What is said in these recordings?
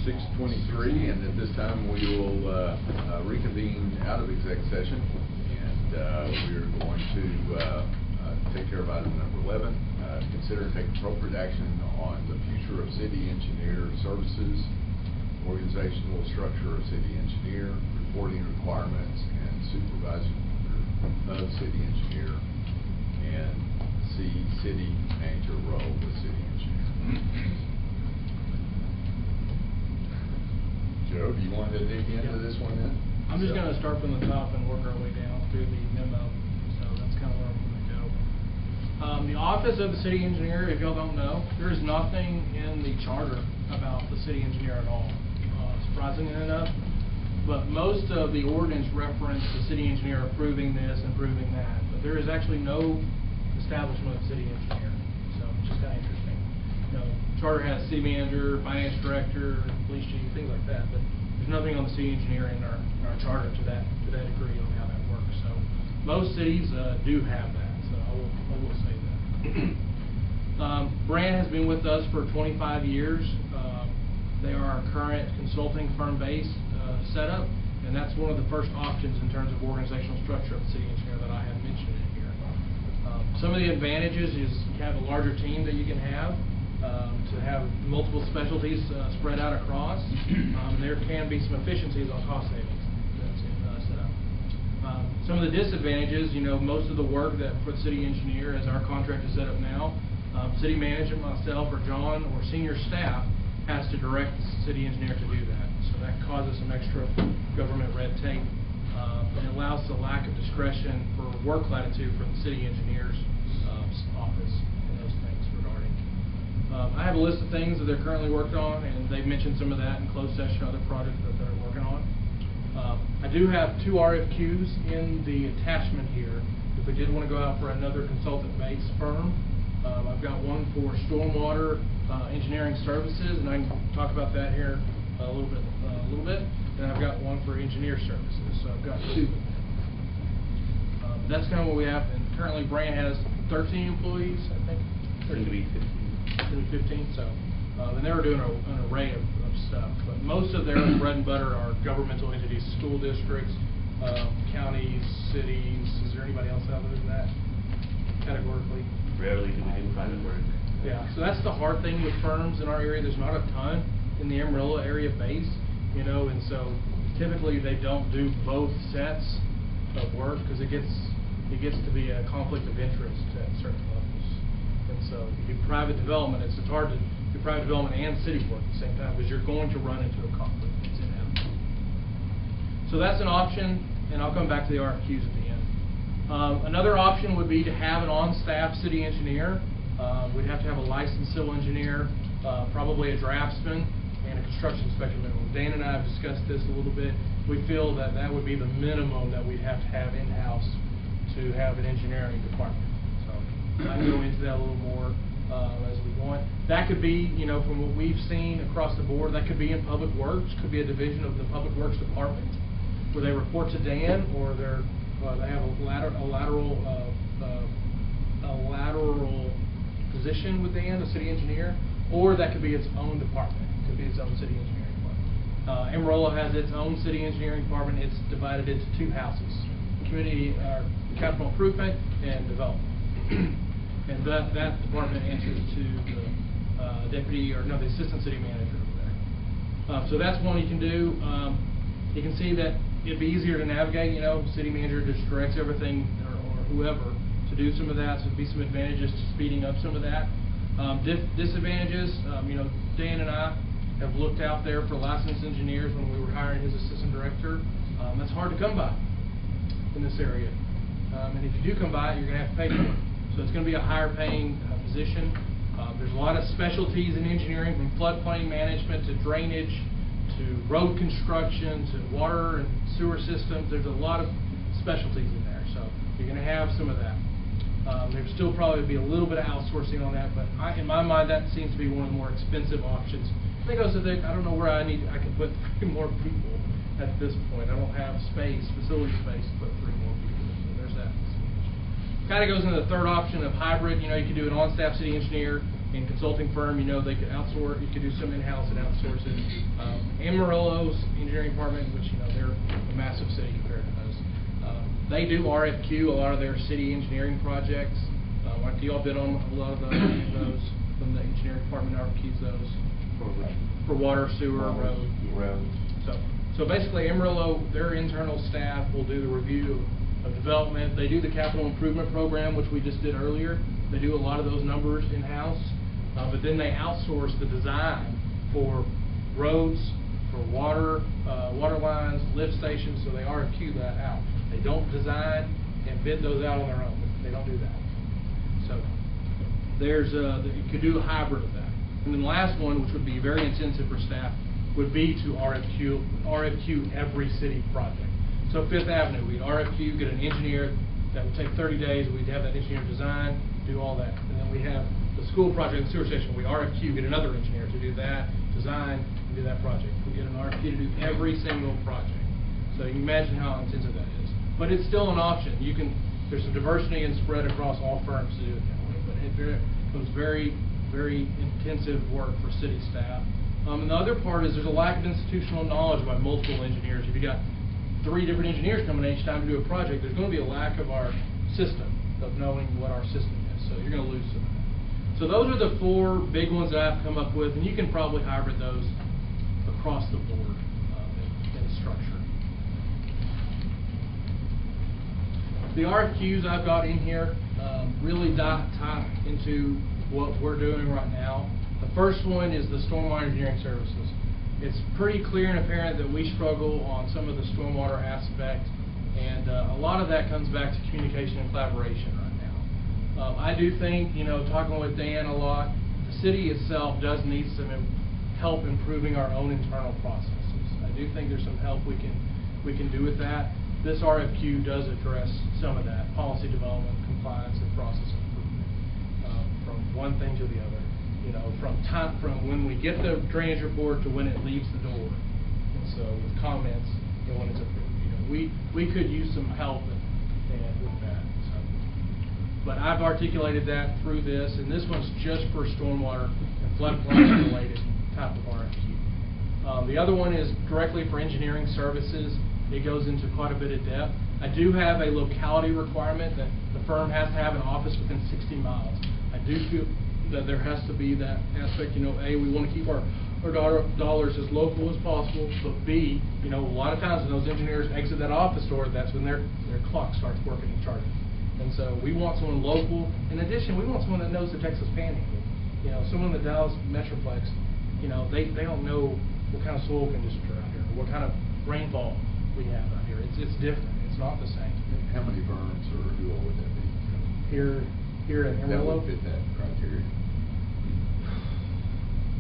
6:23, and at this time we will reconvene out of exec session, and we are going to take care of item number 11, consider and take appropriate action on the future of city engineer services, organizational structure of city engineer, reporting requirements, and supervisor of city engineer, and C, city manager role with city engineer. Joe, do you want to dig into this one then? I'm just going to start from the top and work our way down through the memo. So that's kind of where I'm going to go. The office of the city engineer, if y'all don't know, there is nothing in the charter about the city engineer at all, surprisingly enough. But most of the ordinance reference the city engineer approving this and approving that. But there is actually no establishment of city engineer. So it's just kind of interesting. You know, charter has city manager, finance director, police chief, things like that. But there's nothing on the city engineer in our charter to that degree on how that works. So most cities do have that. So I will say that. Brand has been with us for 25 years. They are our current consulting firm based setup, and that's one of the first options in terms of organizational structure of the city engineer that I have mentioned in here. Some of the advantages is you have a larger team that you can have to have multiple specialties spread out across. There can be some efficiencies on cost savings that's set up. Some of the disadvantages, you know, most of the work that for the city engineer, as our contract is set up now, city manager, myself, or John, or senior staff has to direct the city engineer to do that. So that causes some extra government red tape and allows the lack of discretion for work latitude for the city engineer's office and those things regarding. I have a list of things that they're currently working on, and they've mentioned some of that in closed session, other projects that they're working on. I do have 2 RFQs in the attachment here. If we did want to go out for another consultant-based firm, I've got one for stormwater engineering services, and I can talk about that here a little bit. And I've got one for engineer services, so I've got 2. That's kind of what we have. And currently, Brand has 13 employees, I think. 15. So, and they were doing an array of stuff, but most of their bread and butter are governmental entities, school districts, counties, cities. Is there anybody else other than that categorically? Rarely do we do private work. Yeah, so that's the hard thing with firms in our area. There's not a ton in the Amarillo area base, you know, and so typically they don't do both sets of work because it gets to be a conflict of interest at certain levels. And so if you do private development, it's hard to do private development and city work at the same time because you're going to run into a conflict. It's inevitable. So that's an option, and I'll come back to the RFQs at the end. Another option would be to have an on-staff city engineer. We'd have to have a licensed civil engineer, probably a draftsman, and a construction inspector minimum. Dan and I have discussed this a little bit. We feel that that would be the minimum that we'd have to have in-house to have an engineering department. So I can go into that a little more as we want. That could be, you know, from what we've seen across the board, that could be in public works, could be a division of the public works department, where they report to Dan, or they have a lateral position with Dan, the city engineer, or that could be its own department. It could be its own city engineering department. Amarillo has its own city engineering department. It's divided into 2 houses: community, capital improvement, and development. And that department answers to the the assistant city manager over there. So that's one you can do. You can see that it'd be easier to navigate. You know, city manager just directs everything, or whoever, to do some of that. So there'd be some advantages to speeding up some of that. Disadvantages, you know, Dan and I have looked out there for licensed engineers when we were hiring his assistant director. That's hard to come by in this area. And if you do come by it, you're going to have to pay for it. So it's going to be a higher paying position. There's a lot of specialties in engineering, from floodplain management to drainage to road construction to water and sewer systems. There's a lot of specialties in there. So you're going to have some of that. There'd still probably be a little bit of outsourcing on that, but in my mind, that seems to be one of the more expensive options. Because I don't know where I can put 3 more people at this point. I don't have facility space to put 3 more people. So there's that. Kind of goes into the third option of hybrid. You know, you could do an on-staff city engineer and consulting firm. You know, they could outsource. You could do some in-house and outsource it. Amarillo's engineering department, which, you know, they're a massive city compared to us. They do RFQ a lot of their city engineering projects. Like you all bid on a lot of those from the engineering department RFQs those for water, sewer, road. So basically Amarillo, their internal staff will do the review of development. They do the capital improvement program, which we just did earlier. They do a lot of those numbers in-house, but then they outsource the design for roads, for water lines, lift stations, so they RFQ that out. They don't design and bid those out on their own. They don't do that. So you could do a hybrid of that. And then the last one, which would be very intensive for staff, would be to RFQ every city project. So Fifth Avenue, we'd RFQ, get an engineer, that would take 30 days, we'd have that engineer design, do all that. And then we have the school project, the sewer station, we RFQ, get another engineer to do that, design, and do that project. We get an RFQ to do every single project. So you can imagine how intensive that is. But it's still an option. There's some diversity and spread across all firms to do it that way. But it was very, very intensive work for city staff. And the other part is there's a lack of institutional knowledge by multiple engineers. If you got 3 different engineers coming in each time to do a project, there's going to be a lack of our system, of knowing what our system is. So you're going to lose some of that. So those are the 4 big ones that I've come up with, and you can probably hybrid those across the board in structure. The RFQs I've got in here really dive into what we're doing right now. The first one is the stormwater engineering services. It's pretty clear and apparent that we struggle on some of the stormwater aspect, and a lot of that comes back to communication and collaboration right now. I do think, you know, talking with Dan a lot, the city itself does need some help improving our own internal processes. I do think there's some help we can do with that. This RFQ does address some of that, policy development, compliance, and process improvement, from one thing to the other. You know, from when we get the drainage report to when it leaves the door. And so with comments, you know, when it's approved, you know, we could use some help with that. So, but I've articulated that through this, and this one's just for stormwater and floodplain related type of RFQ. The other one is directly for engineering services. It goes into quite a bit of depth. I do have a locality requirement that the firm has to have an office within 60 miles. I do feel that there has to be that aspect, you know, A, we want to keep our dollars as local as possible, but B, you know, a lot of times when those engineers exit that office door, that's when their clock starts working and charting. And so we want someone local. In addition, we want someone that knows the Texas Panhandle. You know, someone in the Dallas Metroplex, you know, they don't know what kind of soil conditions are out here, or what kind of rainfall we have out here. It's different. It's not the same. How many firms or who all would that be? Here in Amarillo? That would fit that criteria.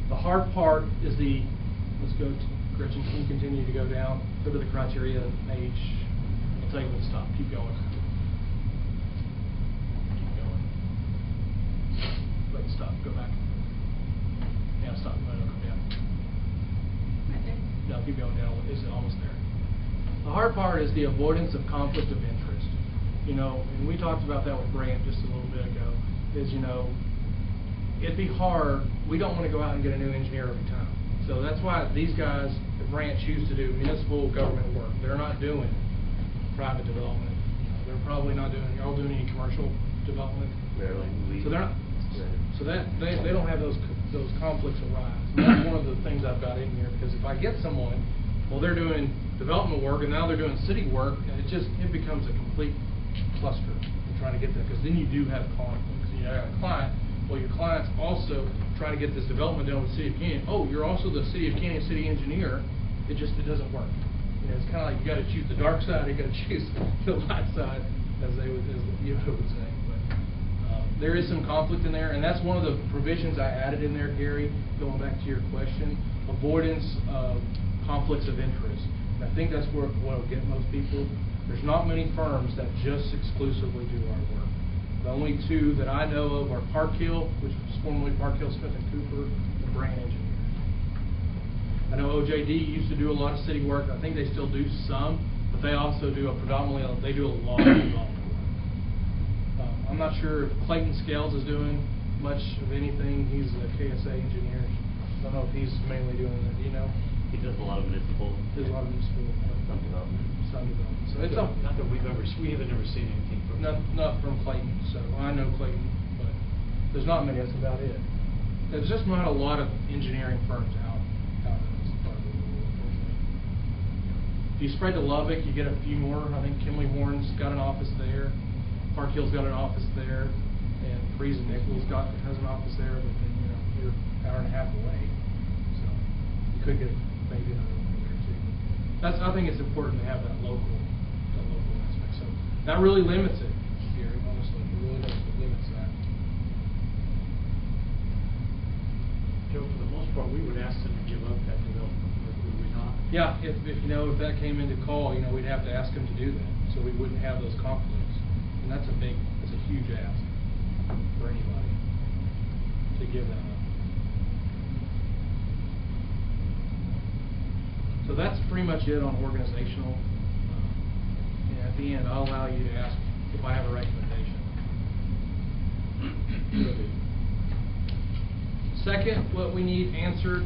The hard part is let's go to, Gretchen, can you continue to go down, go to the criteria page. I'll tell you when to stop. Keep going. Keep going. Wait, stop. Go back. Yeah, stop. No, go down. Right there. No, keep going down. It's almost there. The hard part is the avoidance of conflict of interest. You know, and we talked about that with Grant just a little bit ago, is, you know, it'd be hard. We don't want to go out and get a new engineer every time. So that's why these guys at Grant choose to do municipal government work. They're not doing private development. You know, they're probably not doing, you're all doing any commercial development. Barely. So they're not, so that they don't have those conflicts arise. And that's one of the things I've got in here, because if I get someone, well, they're doing development work and now they're doing city work, and it becomes a complete cluster in trying to get that, because then you do have conflicts. You have a client, well, your client's also trying to get this development done with the City of Canyon. Oh, you're also the City of Canyon city engineer. It doesn't work. You know, it's kind of like you got to choose the dark side, you got to choose the light side, as you would say. But there is some conflict in there, and that's one of the provisions I added in there, Gary. Going back to your question, avoidance of conflicts of interest. And I think that's what will get most people. There's not many firms that just exclusively do our work. The only 2 that I know of are Park Hill, which was formerly Park Hill, Smith & Cooper, and Brand Engineers. I know OJD used to do a lot of city work. I think they still do some, but they also do they do a lot of development work. I'm not sure if Clayton Scales is doing much of anything. He's a KSA engineer. I don't know if he's mainly doing that. Do you know? He does a lot of it Some development. some development. So it's Not that we haven't ever seen anything from. not from Clayton. So I know Clayton, but there's not many. That's about it. There's just not a lot of engineering firms out in this part of the world, unfortunately. If you spread to Lubbock, you get a few more. I think Kimley Horn's got an office there. Park Hill's got an office there, and Freeze and Nichols has an office there. But then you're an hour and a half away, so you could get maybe another one there too. I think it's important to have that local aspect. So that really limits it, Gary. Honestly, it really does. It limits that. Joe, for the most part, we would ask them to give up that development, would we not? Yeah, if that came into call, we'd have to ask them to do that, so we wouldn't have those conflicts. And that's a huge ask for anybody to give that up. So that's pretty much it on organizational. And at the end, I'll allow you to ask if I have a recommendation. Second, what we need answered,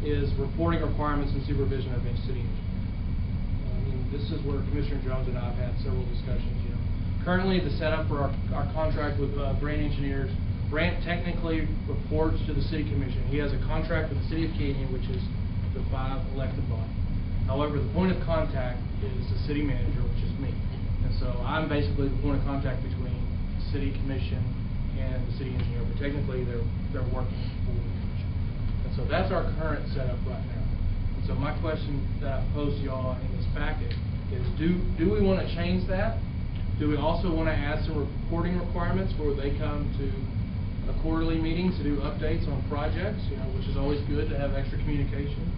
is reporting requirements and supervision of each city engineer. This is where Commissioner Jones and I have had several discussions. Currently, the setup for our contract with Brant Engineers, Brant technically reports to the City Commission. He has a contract with the City of Canyon, which is the 5 elected body. However, the point of contact is the City Manager, which is me. And so I'm basically the point of contact between the City Commission and the City Engineer, but technically they're working for the Commission. And so that's our current setup right now. And so my question that I pose to y'all in this packet is, do we want to change that? Do we also want to add some reporting requirements where they come to a quarterly meeting to do updates on projects, which is always good to have extra communication?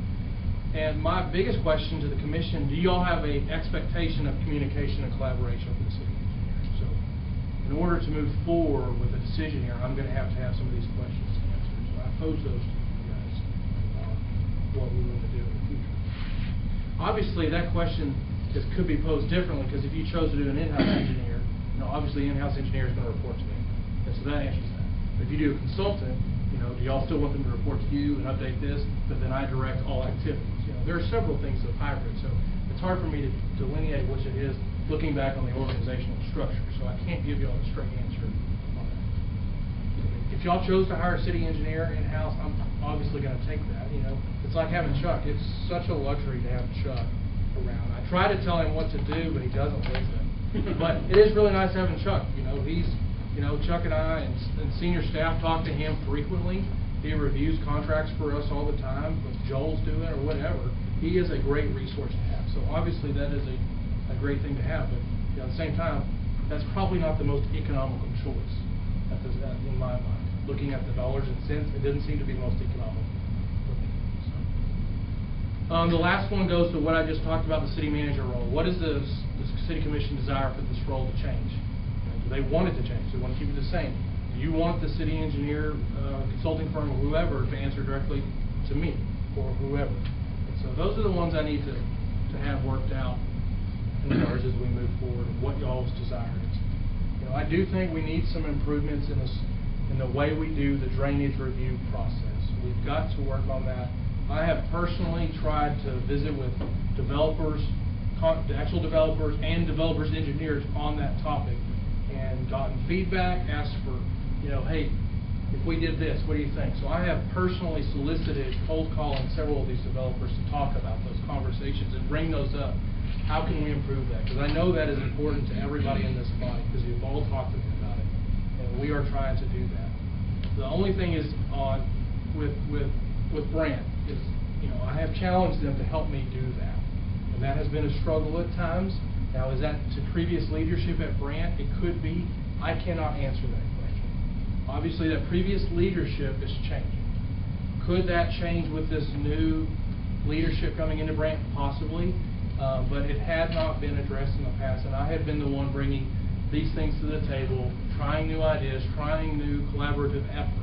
And my biggest question to the Commission, do y'all have an expectation of communication and collaboration with the city engineer? So in order to move forward with a decision here, I'm going to have some of these questions answered. So I pose those to you guys about what we want to do in the future. Obviously, that question could be posed differently, because if you chose to do an in-house engineer, obviously the in-house engineer is going to report to me. And so that answers that. But if you do a consultant, do y'all still want them to report to you and update this, but then I direct all activities? There are several things of hybrid, so it's hard for me to delineate which it is looking back on the organizational structure. So I can't give y'all a straight answer on that. If y'all chose to hire a city engineer in-house, I'm obviously going to take that. It's like having Chuck. It's such a luxury to have Chuck around. I try to tell him what to do, but he doesn't listen. But it is really nice having Chuck. He's, Chuck and I and senior staff talk to him frequently. He reviews contracts for us all the time, if Joel's doing or whatever. He is a great resource to have. So obviously that is a great thing to have, but at the same time, that's probably not the most economical choice in my mind. Looking at the dollars and cents, it didn't seem to be the most economical. The last one goes to what I just talked about, the city manager role. What is the City Commission desire for this role to change? Do they want it to change? Do they want to keep it the same? Do you want the city engineer, consulting firm, or whoever to answer directly to me or whoever? And so those are the ones I need to have worked out in regards as we move forward and what y'all's desire is. I do think we need some improvements in the way we do the drainage review process. We've got to work on that. I have personally tried to visit with developers, the actual developers and developers engineers on that topic, and gotten feedback, asked for, hey, if we did this, what do you think? So I have personally solicited cold calling several of these developers to talk about those conversations and bring those up. How can we improve that? Because I know that is important to everybody in this body, because we've all talked to them about it, and we are trying to do that. The only thing is with Brant is, I have challenged them to help me do that, and that has been a struggle at times. Now, is that to previous leadership at Brant? It could be. I cannot answer that question. Obviously, that previous leadership is changing. Could that change with this new leadership coming into Brant? Possibly, but it had not been addressed in the past, and I had been the one bringing these things to the table, trying new ideas, trying new collaborative efforts.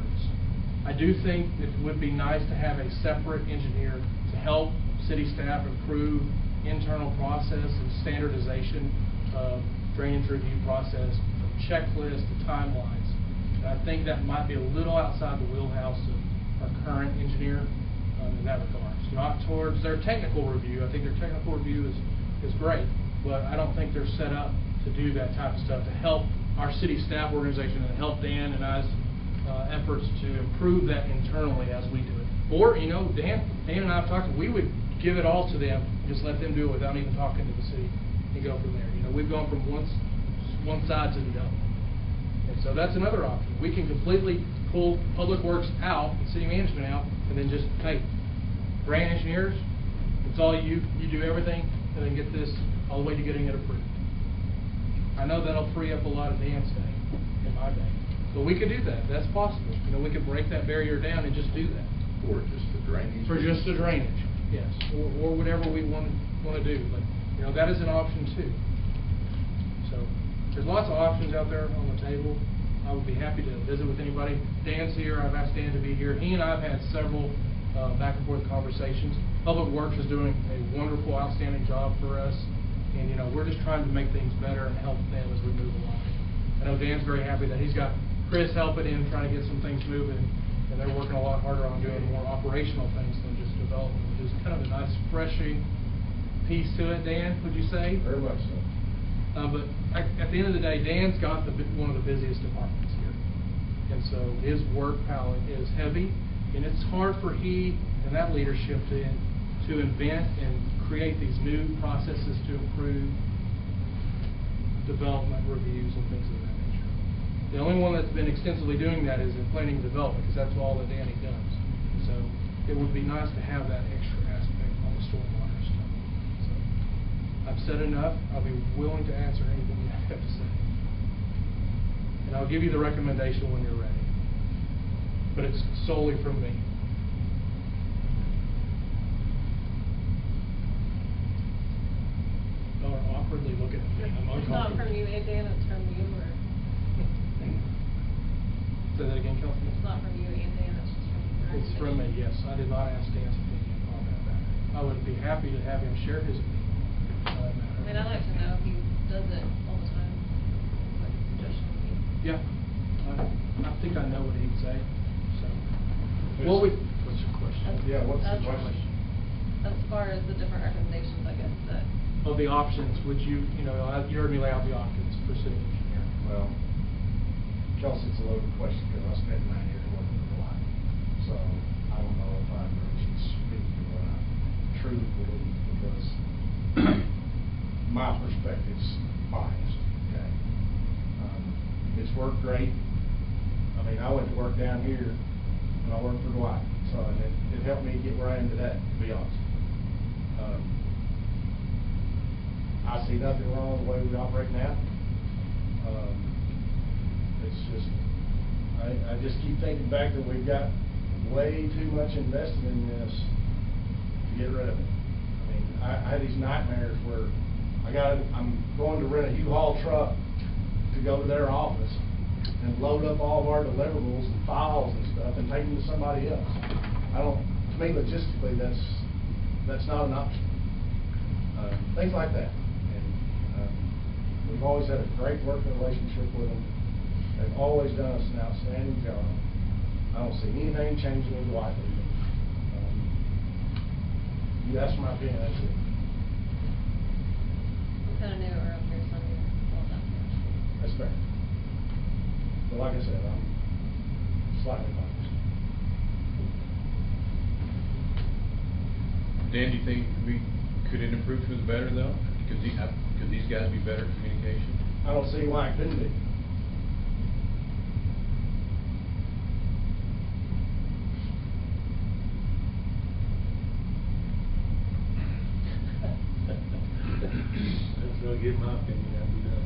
I do think it would be nice to have a separate engineer to help city staff improve internal process and standardization of drainage review process, from checklists to timelines. And I think that might be a little outside the wheelhouse of our current engineer in that regard. So not towards their technical review. I think their technical review is great, but I don't think they're set up to do that type of stuff, to help our city staff organization and help Dan and I's efforts to improve that internally as we do it. Or, you know, Dan and I have talked, we would give it all to them, just let them do it without even talking to the city and go from there. You know, we've gone from one side to the other. And so that's another option. We can completely pull Public Works out and city management out, and then just, hey, grant engineers, it's all you do everything, and then get this all the way to getting it approved. I know that'll free up a lot of Dan's day in my day. But we could do that. That's possible. You know, we could break that barrier down and just do that. Or just the drainage. For just the drainage, yes. Or whatever we want to do. But, you know, that is an option too. So there's lots of options out there on the table. I would be happy to visit with anybody. Dan's here. I've asked Dan to be here. He and I have had several back and forth conversations. Public Works is doing a wonderful, outstanding job for us. And, you know, we're just trying to make things better and help them as we move along. I know Dan's very happy that he's got Chris helping him, trying to get some things moving. And they're working a lot harder on doing more operational things than just development, which is kind of a nice, refreshing piece to it, Dan, would you say? Very much so. But at the end of the day, Dan's got one of the busiest departments here. And so his work palette is heavy, and it's hard for he and that leadership to invent and create these new processes to improve development reviews and things of that nature. The only one that's been extensively doing that is in planning and development, because that's all that Danny does. So it would be nice to have that extra aspect on the stormwater stuff. So I've said enough. I'll be willing to answer anything you have to say. And I'll give you the recommendation when you're ready. But it's solely from me. Y'all are awkwardly looking at me. I'm It's not uncomfortable. from you, Dan, it's from you, or Say that again, Kelsey? it's not from you and Dan, it's just from you. It's from me, yes. I did not ask Dan's opinion on that matter. I would be happy to have him share his opinion on that matter. I mean, I'd like to know if he does it all the time, like a suggestion would be. Yeah, I think I know what he'd say, so. What's your question? That's- Yeah, what's the that's- question? As far as the different recommendations, I guess, that, Of the options, would you heard me lay out the options for city engineer. Well, Kelsey, it's a loaded question because I spent 9 years working with a lot. So I don't know if I really should speak to what I truly believe because my perspective's biased, okay? It's worked great. I mean, I went to work down here and I worked for Dwight. So and it helped me get where I am today, to be honest. I see nothing wrong with the way we operate now. It's just, I just keep thinking back that we've got way too much invested in this to get rid of it. I mean, I had these nightmares where I'm going to rent a U-Haul truck to go to their office and load up all of our deliverables and files and stuff and take them to somebody else. To me, logistically, that's not an option. Things like that. We've always had a great working relationship with them. They've always done us an outstanding job. I don't see anything changing with Dwight leaving. You asked my opinion, that's it. I'm kind of new around here, so I'm all down here. That's fair. But like I said, I'm slightly biased. Dan, do you think could it improve for the better though? Could these guys be better communication? I don't see why it couldn't be. That's gonna give my opinion, I'll be done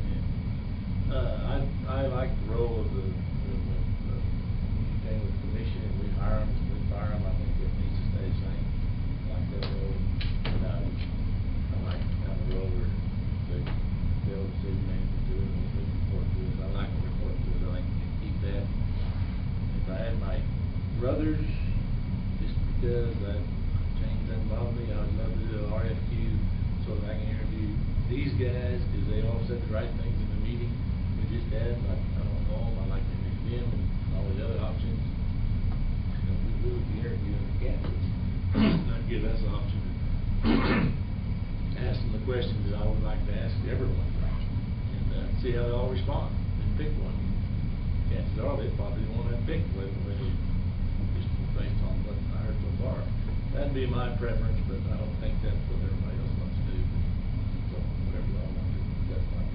then. I like the role of the thing with the commission, and we hire them, we fire them, I think it needs to stay the same. I like that role, and I like kind of the role where they tell the city manager to do it, and they report to us. I like to report to us, I like to keep that. If I had my brothers, just because that change doesn't bother me, I would love to do an RFQ so that I can interview these guys, because they all said the right things in the meeting we just had. I don't know them, I like to interview them and all the other options. You know, we would be interviewing the candidates. give us an option to ask them the questions that I would like to ask everyone, and see how they all respond, and pick one. Chances are they probably won't have picked one, just based on what I heard so far. That'd be my preference, but I don't think that's what everybody else wants to do. So whatever y'all want to do, that's fine.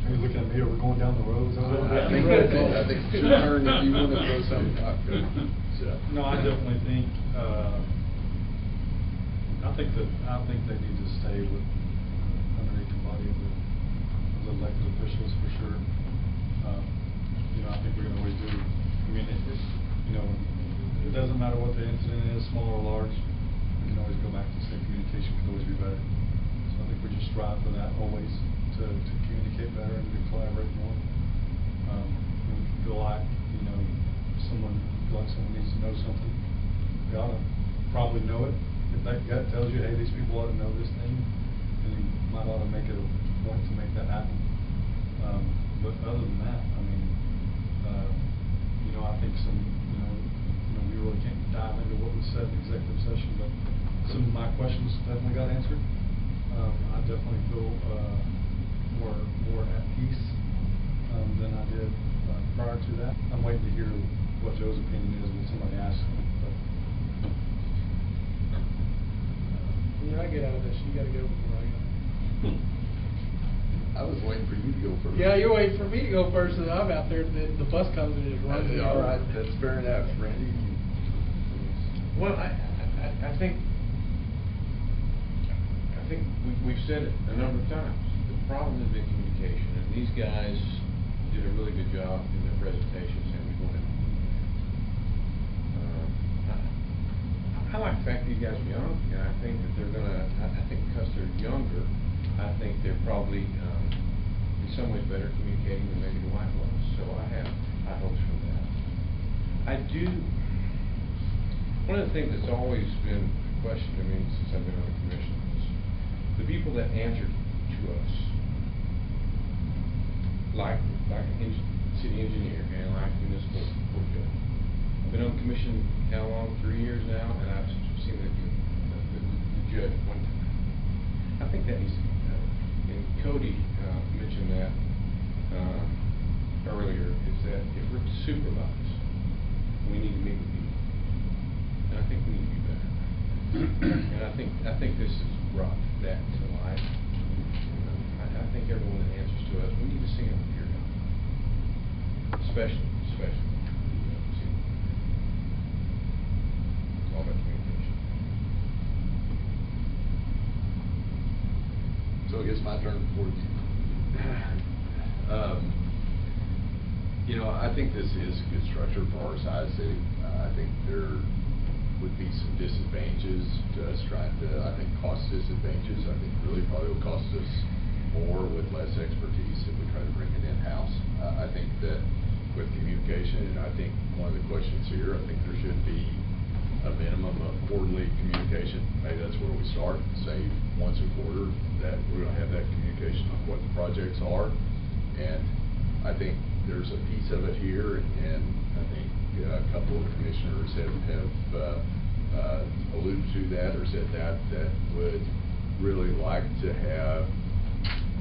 Are you looking at me, are we going down the road? Is that what I think it's your turn if you want to throw something out there. So. No, I definitely think, I think they need to stay with, underneath the body of the elected officials for sure. You know, I think we're gonna always do, I mean, you know, it doesn't matter what the incident is, small or large, we can always go back to say communication could always be better. So I think we just strive for that always, to communicate better and to collaborate more. When we feel like, you know, someone needs to know something, they ought to probably know it. If that gut tells you, hey, these people ought to know this thing, then you might ought to make it a point to make that happen. But other than that, I mean, you know, I think we really can't dive into what was said in executive session, but some of my questions definitely got answered. I definitely feel more at peace than I did prior to that. I'm waiting to hear what Joe's opinion is when somebody asks him. But When I get out of this, you gotta go before I go. I was waiting for you to go first. Yeah, you're waiting for me to go first, and I'm out there, the bus comes and just runs me All over. right, that's fair enough, Randy. Well, I think we've said it a number of times. The problem has been communication, and these guys did a really good job in their presentations, and we wanted. I like the fact these guys are young, and I think that they're gonna. I think because they're younger, I think they're probably in some ways better communicating than maybe Dwight was. So I have high hopes for that. I do. One of the things that's always been a question to me since I've been on the commission is the people that answer to us, like a city engineer and like a municipal court judge. I've been on the commission how long? 3 years now, and I've seen the judge one time. I think that needs to be better. And Cody mentioned that earlier, is that if we're to supervise, we need to meet with people. And I think we need to be better. And I think this has brought that to life. I think everyone that answers to us, we need to see them here now. Especially. It's all about communication. So I guess my turn before you. You know, I think this is a good structure for our size city. I think there would be some disadvantages to us trying to, I think cost disadvantages. I think really probably will cost us more with less expertise if we try to bring it in-house. I think that with communication, and I think one of the questions here, I think there should be a minimum of quarterly communication. Maybe that's where we start, say once a quarter, that we're gonna have that communication on what the projects are. And I think there's a piece of it here, and I think a couple of commissioners have alluded to that or said that would really like to have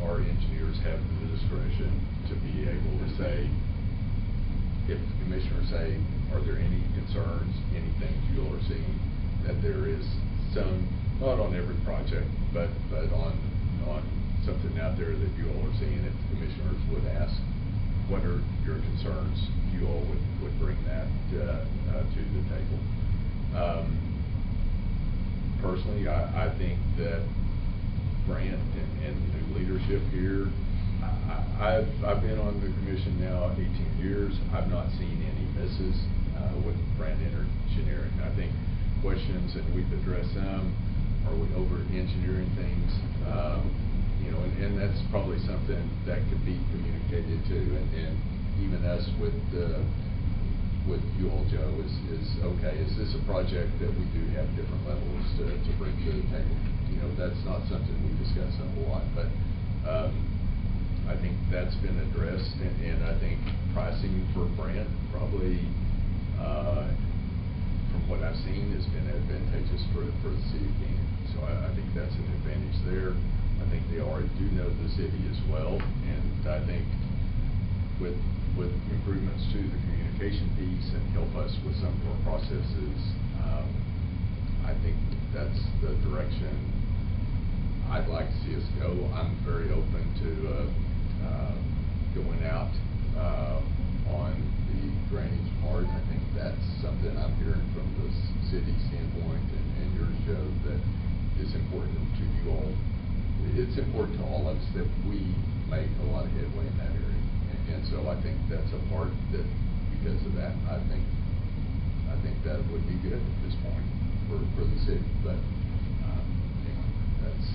our engineers have the discretion to be able to say, if the commissioners say, are there any concerns, any things you all are seeing, that there is some, not on every project, but on something out there that you all are seeing, if the commissioners would ask, what are your concerns, you all would bring that to the table. Personally, I think that Brant and the leadership here, I've been on the commission now 18 years. I've not seen any misses with Brant Engineering. I think questions, and we've addressed them, are we over engineering things? You know, and that's probably something that could be communicated to, and even us with you all, Joe, is okay, is this a project that we do have different levels to bring to the table? You know, that's not something we discuss a whole lot, but I think that's been addressed, and I think pricing for Brent probably, from what I've seen, has been advantageous for the city of Canyon. So I think that's an advantage there. I think they already do know the city as well, and I think with improvements to the communication piece and help us with some of our processes, I think that's the direction I'd like to see us go. I'm very open to going out on the drainage part. I think that's something I'm hearing from the city standpoint and yours, Joe, that is important to you all. It's important to all of us that we make a lot of headway in that area. And so I think that's a part that, because of that, I think that would be good at this point for the city. But anyway, that's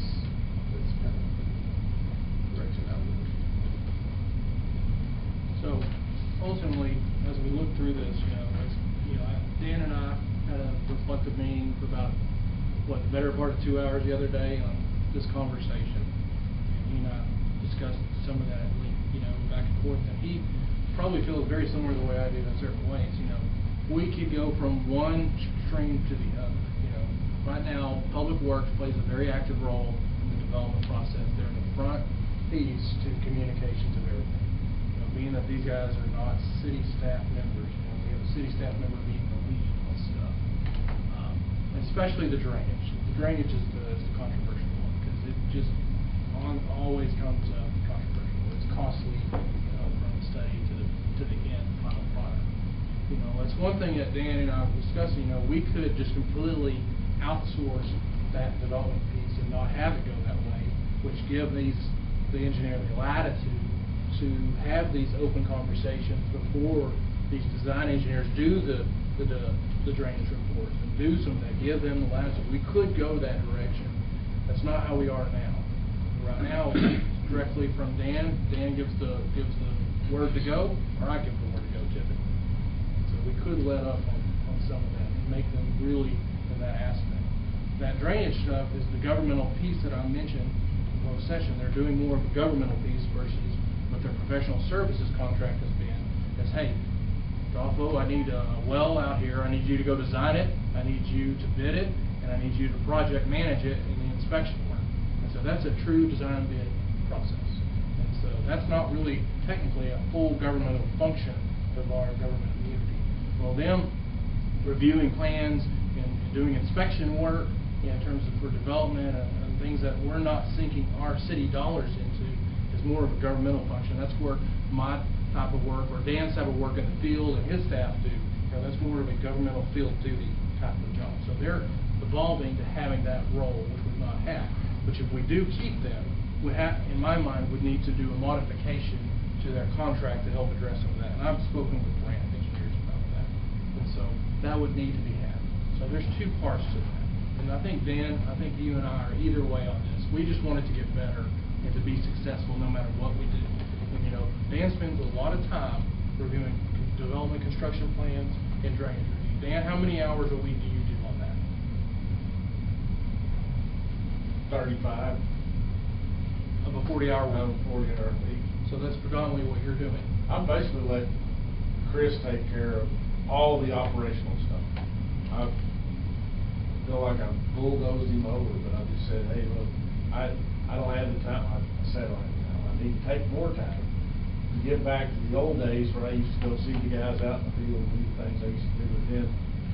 kind of the direction I would. So ultimately, as we look through this, Dan and I had a reflective meeting for about the better part of 2 hours the other day on this conversation, and he and I discussed some of that at length, back and forth, and he probably feels very similar to the way I do in certain ways. We could go from one extreme to the other. Right now, Public Works plays a very active role in the development process. They're the front piece to communications of everything. Being that these guys are not city staff members, we have a city staff member being the lead on stuff, especially the drainage. The drainage is the controversial one, because it just always comes up controversial. It's costly, from the study to the end final product. That's one thing that Dan and I were discussing. We could just completely outsource that development piece and not have it go that way, which give the engineer the latitude to have these open conversations before these design engineers do the drainage reports and do some of that, give them the latitude. We could go that direction. That's not how we are now. Right now, directly from Dan. Dan gives the word to go, or I give the word to go typically. So we could let up on some of that and make them really in that aspect. That drainage stuff is the governmental piece that I mentioned in closed session. They're doing more of a governmental piece versus what their professional services contract has been. Is, hey, Dolfo, I need a well out here. I need you to go design it. I need you to bid it, and I need you to project manage it in the inspection work. And so that's a true design bid process. And so that's not really technically a full governmental function of our government immunity. Well, them reviewing plans and doing inspection work in terms of for development and things that we're not sinking our city dollars into is more of a governmental function. That's where my type of work or Dan's type of work in the field and his staff do. That's more of a governmental field duty type of job. So they're evolving to having that role, which we've not had. Which if we do keep them, we have, in my mind, we need to do a modification to their contract to help address some of that. And I've spoken with grant engineers about that. And so that would need to be had. So there's two parts to that. And I think, Dan, you and I are either way on this. We just want it to get better and to be successful no matter what we do. And, Dan spends a lot of time reviewing development construction plans and drainage review. Dan, how many hours a week do you do on that? 35. Of a 40-hour week? 40-hour week. So that's predominantly what you're doing? I'm basically let Chris take care of all the operational stuff. I feel like I've bulldozed him over, but I just said, hey, look, I don't have the time. I said I don't have the time. I need to take more time to get back to the old days where I used to go see the guys out in the field and do things I used to do with them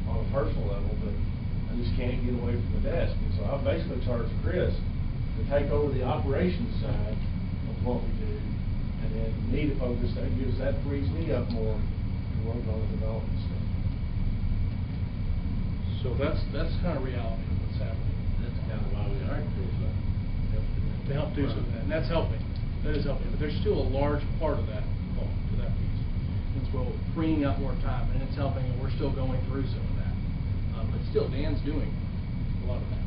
on a personal level, but I just can't get away from the desk. And so I basically charged Chris to take over the operations side of what we do, and then me to focus, that frees me up more to work on the development stuff. So that's kind of reality of what's happening. That's kind of why we hired Chris, To help do some of that, and that's helping. That is helping, but there's still a large part of that involved to that piece. It's freeing up more time, and it's helping, and we're still going through some of that. But still, Dan's doing a lot of that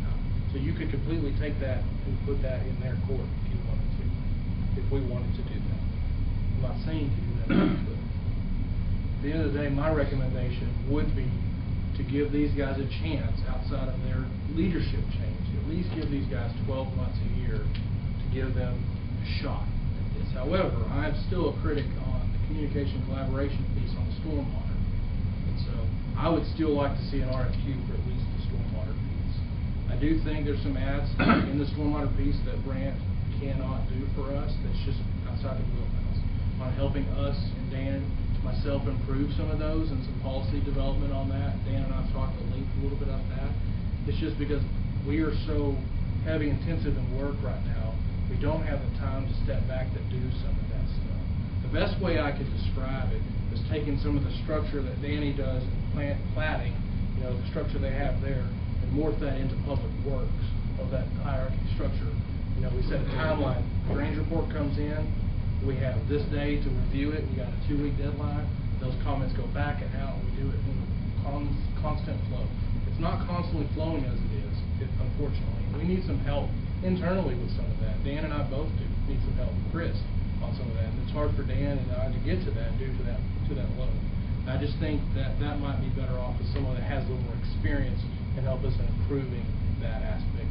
time. So you could completely take that and put that in their court if you wanted to, if we wanted to do that. I'm not saying to do that, but at the end of the day, my recommendation would be to give these guys a chance outside of their leadership change. At least give these guys 12 months a year to give them shot at this. However, I'm still a critic on the communication collaboration piece on the stormwater. And so I would still like to see an RFQ for at least the stormwater piece. I do think there's some ads in the stormwater piece that Brant cannot do for us, that's just outside the wheelhouse. On helping us and Dan, myself, improve some of those and some policy development on that. Dan and I have talked at length a little bit about that. It's just because we are so heavy intensive in work right now, we don't have the time to step back to do some of that stuff. The best way I could describe it is taking some of the structure that Danny does in platting, the structure they have there, and morph that into public works of that hierarchy structure. We set a timeline. Drainage report comes in, we have this day to review it, we got a 2-week deadline, those comments go back and out, and we do it in a constant flow. It's not constantly flowing as it is, unfortunately. We need some help internally with some of that. Dan and I both need some help, Chris, on some of that. And it's hard for Dan and I to get to that due to that load. I just think that might be better off with someone that has a little more experience and help us in improving that aspect.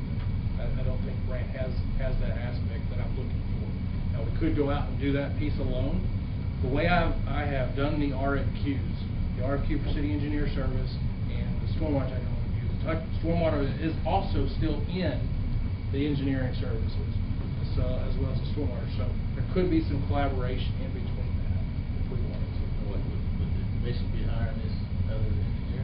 I don't think Brant has that aspect that I'm looking for. Now, we could go out and do that piece alone. The way I have done the RFQs, the RFQ for city engineer service and the stormwater technical reviews, stormwater is also still in the engineering services, so, as well as the stormwater. So there could be some collaboration in between that if we wanted to. Would the commission be hiring this other engineer?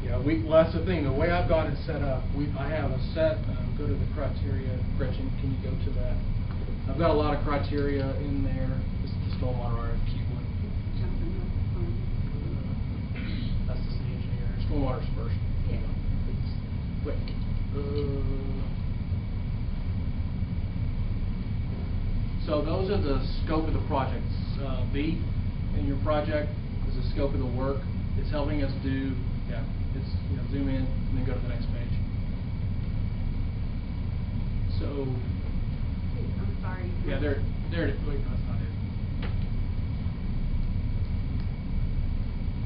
Yeah, well, that's the thing. The way I've got it set up, I have a set. Go to the criteria. Gretchen, can you go to that? I've got a lot of criteria in there. This is the stormwater RFQ one. That's the city engineer. Stormwater's first. Yeah. Quick. So those are the scope of the projects. B in your project is the scope of the work. It's helping us do, it's, zoom in and then go to the next page. So, I'm sorry. yeah, there it is. Wait, no, that's not it.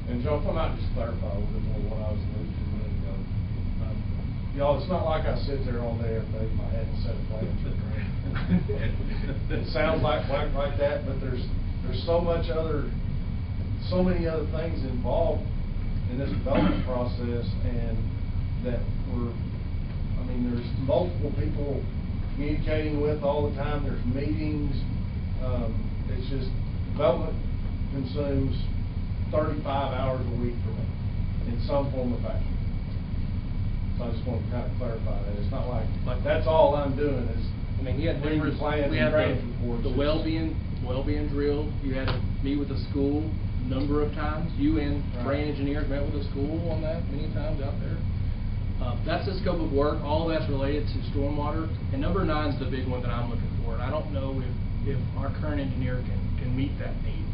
And Joe, if I might just clarify a little bit more what I was alluding to a minute ago. Y'all, it's not like I sit there all day every day in my head and set a plan for the grant. It sounds like that, but there's so many other things involved in this development process, and that there's multiple people communicating with all the time. There's meetings. It's just development consumes 35 hours a week for me in some form or fashion. So I just want to kind of clarify that. It's not like that's all I'm doing is He had reading plans we and had drainage reports. the well being drilled. You had to meet with the school a number of times. You and Brant engineers met with the school on that many times out there. That's the scope of work. All of that's related to stormwater. And number 9 is the big one that I'm looking for. And I don't know if our current engineer can meet that need.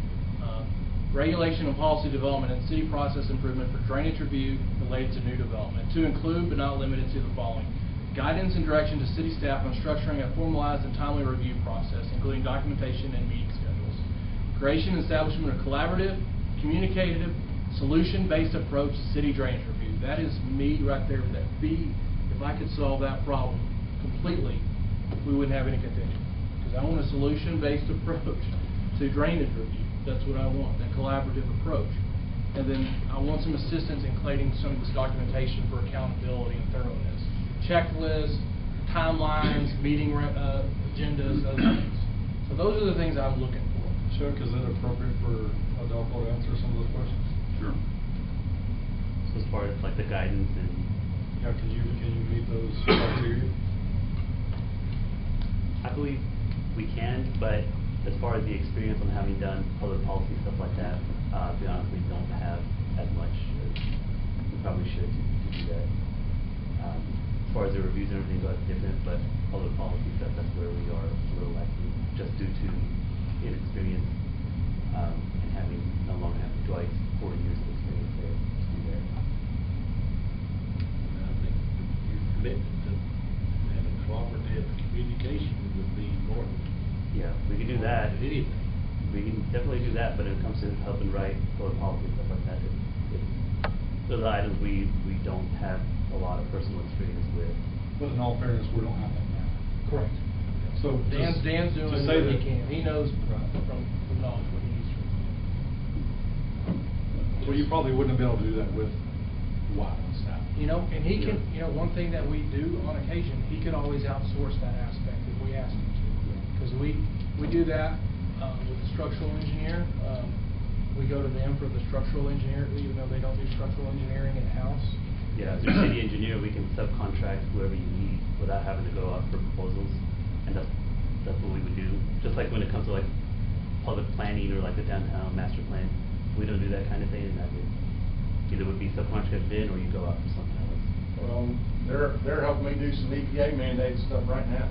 Regulation and policy development and city process improvement for drainage review related to new development, to include but not limited to the following: guidance and direction to city staff on structuring a formalized and timely review process, including documentation and meeting schedules. Creation and establishment of collaborative, communicative, solution-based approach to city drainage review. That is me right there with that B. If I could solve that problem completely, we wouldn't have any contention. Because I want a solution-based approach to drainage review. That's what I want, that collaborative approach. And then I want some assistance in collating some of this documentation for accountability and thoroughness. Checklists, timelines, meeting agendas, those things. So those are the things I'm looking for. Chuck, is it appropriate for Adolfo to answer some of those questions? Sure. So as far as like the guidance and... Yeah, can you meet those criteria? I believe we can, but as far as the experience on having done public policy stuff like that, to be honest, we don't have as much as we probably should to do that. As far as the reviews and everything, that's different, but public policy stuff, that's where we are a little lacking, just due to inexperience, and having no longer having twice 40 years of experience there to do that. I think your commitment to having cooperative communication would be important. Yeah, we can do that. Than anything. We can definitely do that, but when it comes to helping write public policy and stuff like that, those are items we don't have a lot of personal experience with. But in all fairness, we don't have that now. Correct. So So Dan's just doing to what say he that- can. He knows from knowledge what he needs to. Well, you probably wouldn't have been able to do that with wireless staff. You know, and he can, Yeah. one thing that we do on occasion, he could always outsource that aspect if we ask him to. Because we do that, with the structural engineer. We go to them for the structural engineer, even though they don't do structural engineering in-house. Yeah, as your city engineer, we can subcontract whoever you need without having to go out for proposals, and that's what we would do. Just like when it comes to like public planning or like the downtown master plan, we don't do that kind of thing, and that would either would be subcontracted in or you go out for something else. Well, they're helping me do some EPA mandated stuff right now,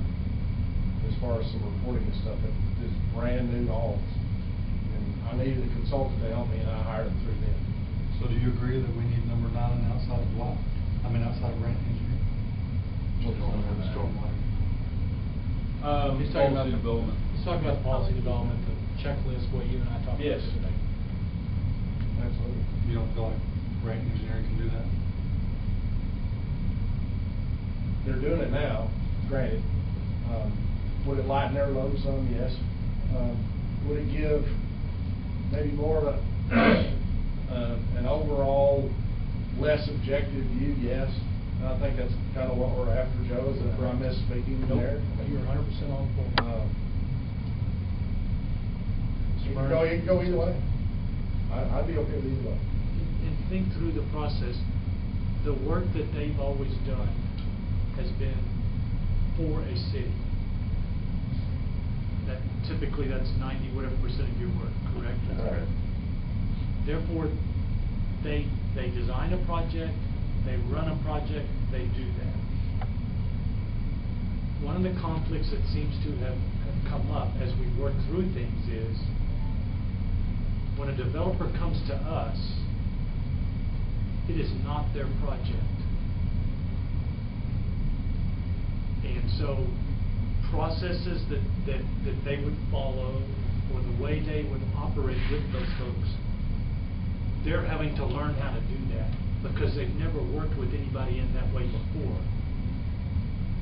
as far as some reporting and stuff that is brand new to all of us. And I needed a consultant to help me, and I hired them through them. So do you agree that we need number 9 outside of law? Outside of grant engineering? Stormwater. He's talking about Policy development. He's talking about the policy development, the checklist, what you and I talked about Yes. today. Absolutely. You don't feel like grant engineering can do that? They're doing it now, granted. Would it lighten their load some? Yes. Would it give maybe more of an overall less objective view? Yes. And I think that's kind of what we're after, Joe, is that I'm misspeaking Nope, there. you're 100% on point. It can go either way. I'd be okay with either way. And think through the process. The work that they've always done has been for a city. That typically that's 90 whatever % of your work, correct? That's correct. Therefore, they design a project, they run a project, they do that. One of the conflicts that seems to have come up as we work through things is when a developer comes to us, it is not their project. And so processes that they would follow or the way they would operate with those folks, they're having to learn how to do that because they've never worked with anybody in that way before.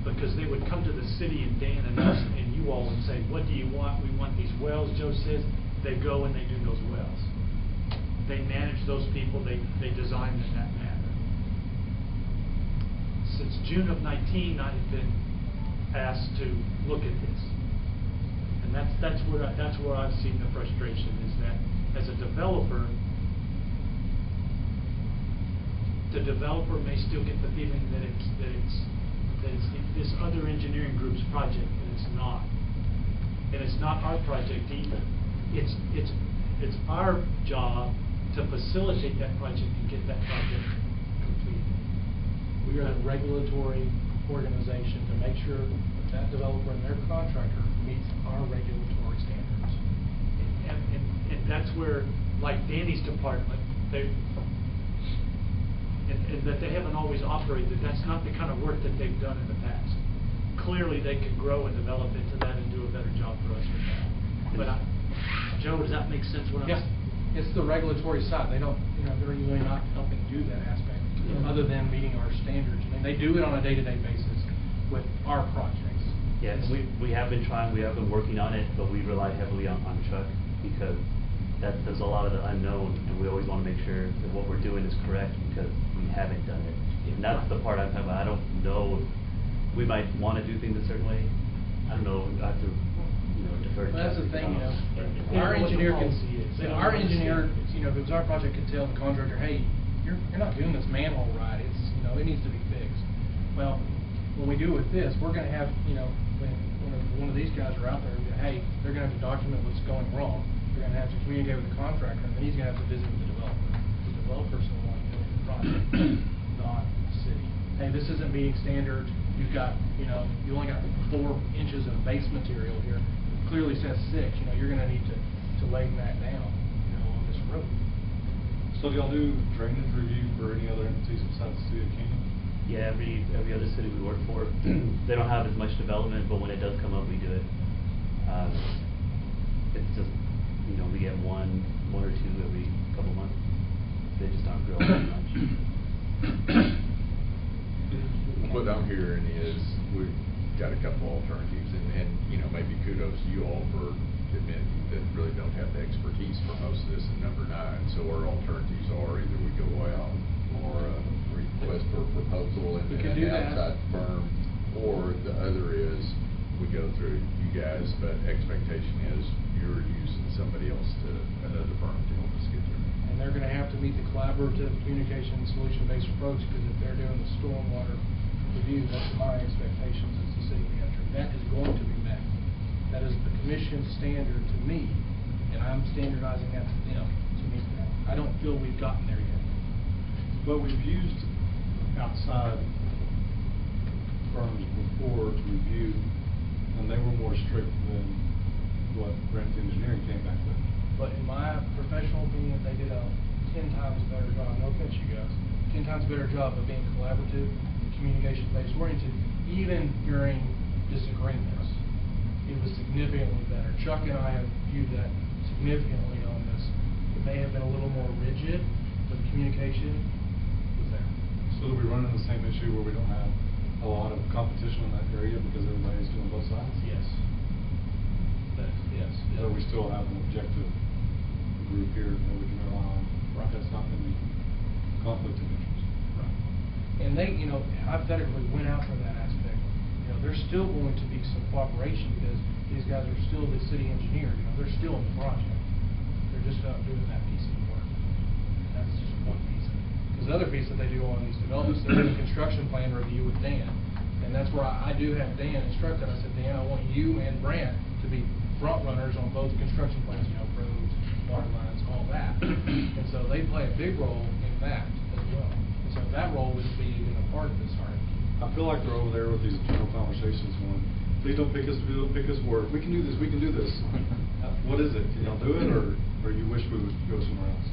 Because they would come to the city and Dan and us and you all would say, what do you want? We want these wells, Joe says. They go and they do those wells. They manage those people, they design them in that manner. Since June of 19, I have been asked to look at this. And that's where I've seen the frustration is that as a developer, the developer may still get the feeling that it's this other engineering group's project, and it's not. And it's not our project either. It's our job to facilitate that project and get that project completed. We are the regulatory organization to make sure that developer and their contractor meets our regulatory standards. And that's where, like Danny's department, and that they haven't always operated, that's not the kind of work that they've done in the past. Clearly, they could grow and develop into that and do a better job for us with that. But Joe, does that make sense what I'm Yes, it's the regulatory side. They don't, they're really not helping do that aspect, other than meeting our standards. I mean, they do it on a day-to-day basis with our projects. Yes, we have been trying, we have been working on it, but we rely heavily on Chuck because there's a lot of the unknown, and we always want to make sure that what we're doing is correct because we haven't done it. And that's the part I'm talking about. I don't know if we might want to do things a certain way. I don't know. I have to, defer to Well, that's Chuck. the thing, They our know what the engineer can, policy is. They our don't engineer, understand. if it was our project, could tell the contractor, hey, you're not doing this manhole right, it's, it needs to be fixed. Well, when we do it with this, we're gonna have, when one of these guys are out there, hey, they're gonna have to document what's going wrong. They're gonna have to communicate with the contractor, and then he's gonna have to visit with the developer. The developer's the one doing the project, not the city. Hey, this isn't meeting standards, you've got, you only got 4 inches of base material here, it clearly says 6, you're gonna need to lay that down, on this road. So do y'all do drainage review for any other entities besides the city of Canyon? Yeah, every other city we work for, they don't have as much development, but when it does come up, we do it. It's just, we get one or two every couple months. They just aren't growing that much. What I'm hearing is got a couple alternatives, and, you know, maybe kudos to you all for admitting that really don't have the expertise for most of this in number 9. So our alternatives are either we go out or request for a proposal and We an could do that. outside firm, or the other is we go through you guys, but expectation is you're using somebody else another firm to help us get there. And they're gonna have to meet the collaborative communication solution-based approach, because if they're doing the stormwater review, that's my expectations as the city manager. That is going to be met. That is the commission standard to me, and I'm standardizing that to them to meet that. I don't feel we've gotten there yet. But we've used outside firms before to review, and they were more strict than what Brent Engineering came back with. But in my professional opinion, they did a 10 times better job, no offense you guys, 10 times better job of being collaborative and communication-based oriented, even during disagreements. It was significantly better. Chuck and I have viewed that significantly on this. It may have been a little more rigid, but the communication was there. So do we run into the same issue where we don't have a lot of competition in that area because everybody's doing both sides? Yes. Yes. But we still have an objective group here that we can rely on. Right. That's not going to be conflict of interest. Right. And they, you know, hypothetically went out for that aspect. You know, there's still going to be some cooperation because these guys are still the city engineer. You know, they're still in the project. They're just out doing that piece of the work. That's just one piece of it. Because the other piece that they do on these developments, they do a construction plan review with Dan. And that's where I do have Dan instructed. I said, Dan, I want you and Brant to be front runners on both construction plans, you know, roads, water lines, all that. And so they play a big role in that as well. And so that role would be even a part of this RFP. I feel like they're over there with these general conversations going, please don't pick us, work. We can do this, we can do this. What is it? Can y'all do it, or you wish we would go somewhere else?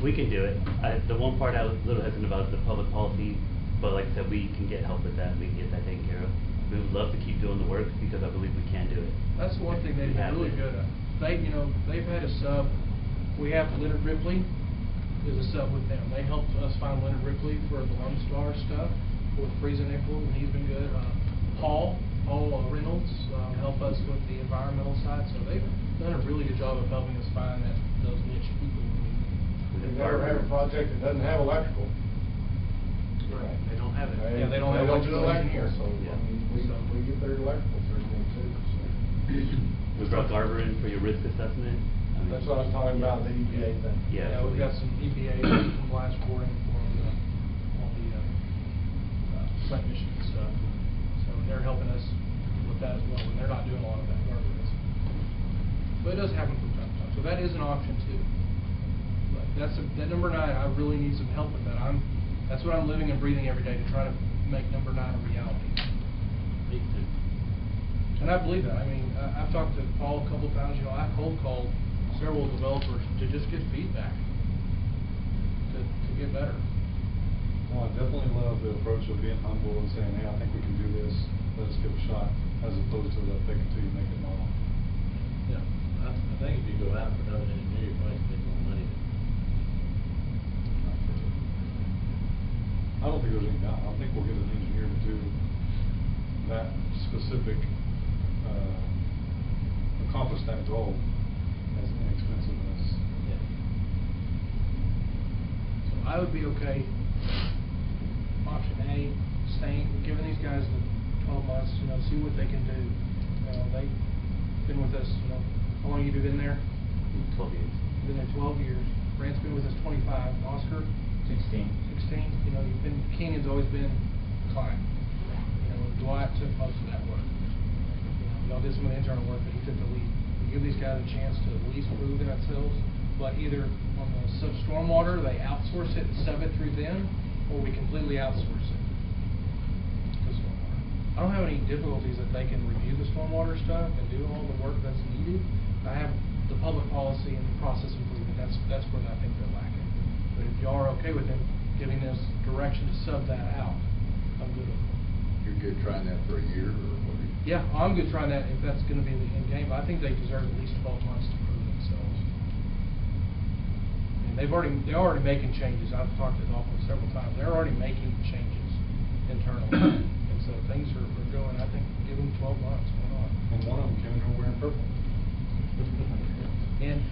We can do it. The one part I was a little hesitant about is the public policy, but like I said, we can get help with that, we can get that taken care of. We would love to keep doing the work because I believe we can do it. That's the one thing they've We been have really been. good at. They, you know, they've had a sub. We have Leonard Ripley is a sub with them. They helped us find Leonard Ripley for the Lone Star stuff with Freeza Nickel, and he's been good. Paul Reynolds helped us with the environmental side, so they've done a really good job of helping us find those niche people. We never have a project that doesn't have electrical. Right, they don't have it. Yeah, they don't have do electrical engineers. So, Yeah. I mean, we get their electrical through them too, so. We brought Garver in for your risk assessment. I mean, That's what I was talking about, the EPA thing. Yeah. Yeah, we've got some EPA compliance reporting for all the site mission and stuff. So they're helping us with that as well, and they're not doing a lot of that work with us. But it does happen from time to time, so that is an option too. But that number 9, I really need some help with that. That's what I'm living and breathing every day, to try to make number 9 a reality. Me too. And I believe that. I mean, I've talked to Paul a couple times, you know, I've cold called several developers to just get feedback, to get better. Well, I definitely love the approach of being humble and saying, hey, I think we can do this, let us give it a shot, as opposed to the fake it till you make it model. Yeah. I think if you go out for another engineer, you probably spend more money than. I don't think there's any doubt. I think we'll get an engineer to do that specific, accomplish that goal as inexpensive as. Yeah. So I would be okay, option A, staying, giving these guys the 12 months, you know, see what they can do. You know, they've been with us, you know, how long have you been there? 12 years. Been there 12 years. Brant's been with us 25. Oscar? 16. You know, Kenyon's always been a client. You know, Dwight took most of that work. You know, y'all did some of the internal work, but he took the lead. We give these guys a chance to at least prove it ourselves, but either on the stormwater, they outsource it and sub it through them, or we completely outsource it to stormwater. I don't have any difficulties that they can review the stormwater stuff and do all the work that's needed. I have the public policy and the process improvement. That's where I think they're lacking. But if you are okay with them giving us direction to sub that out, I'm good with it. You're good trying that for a year, or what are you? Yeah, I'm good trying that if that's gonna be the end game. I think they deserve at least 12 months to prove themselves. And they're already making changes. I've talked to Dolphin several times. They're already making changes internally. And so So things are going, I think, give them 12 months, why not? And one of them came in here wearing purple.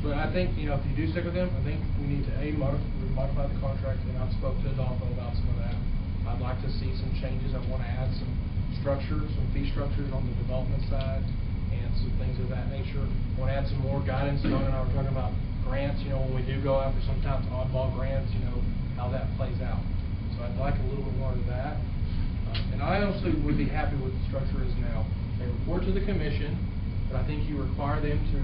But I think, you know, if you do stick with them, I think we need to, modify the contract, and I've spoke to Adolfo about some of that. I'd like to see some changes. I want to add some structures, some fee structures on the development side, and some things of that nature. I want to add some more guidance. Doug and I were talking about grants, you know, when we do go after sometimes oddball grants, you know, how that plays out. So I'd like a little bit more of that. And I honestly would be happy with the structure is now. They report to the commission, but I think you require them to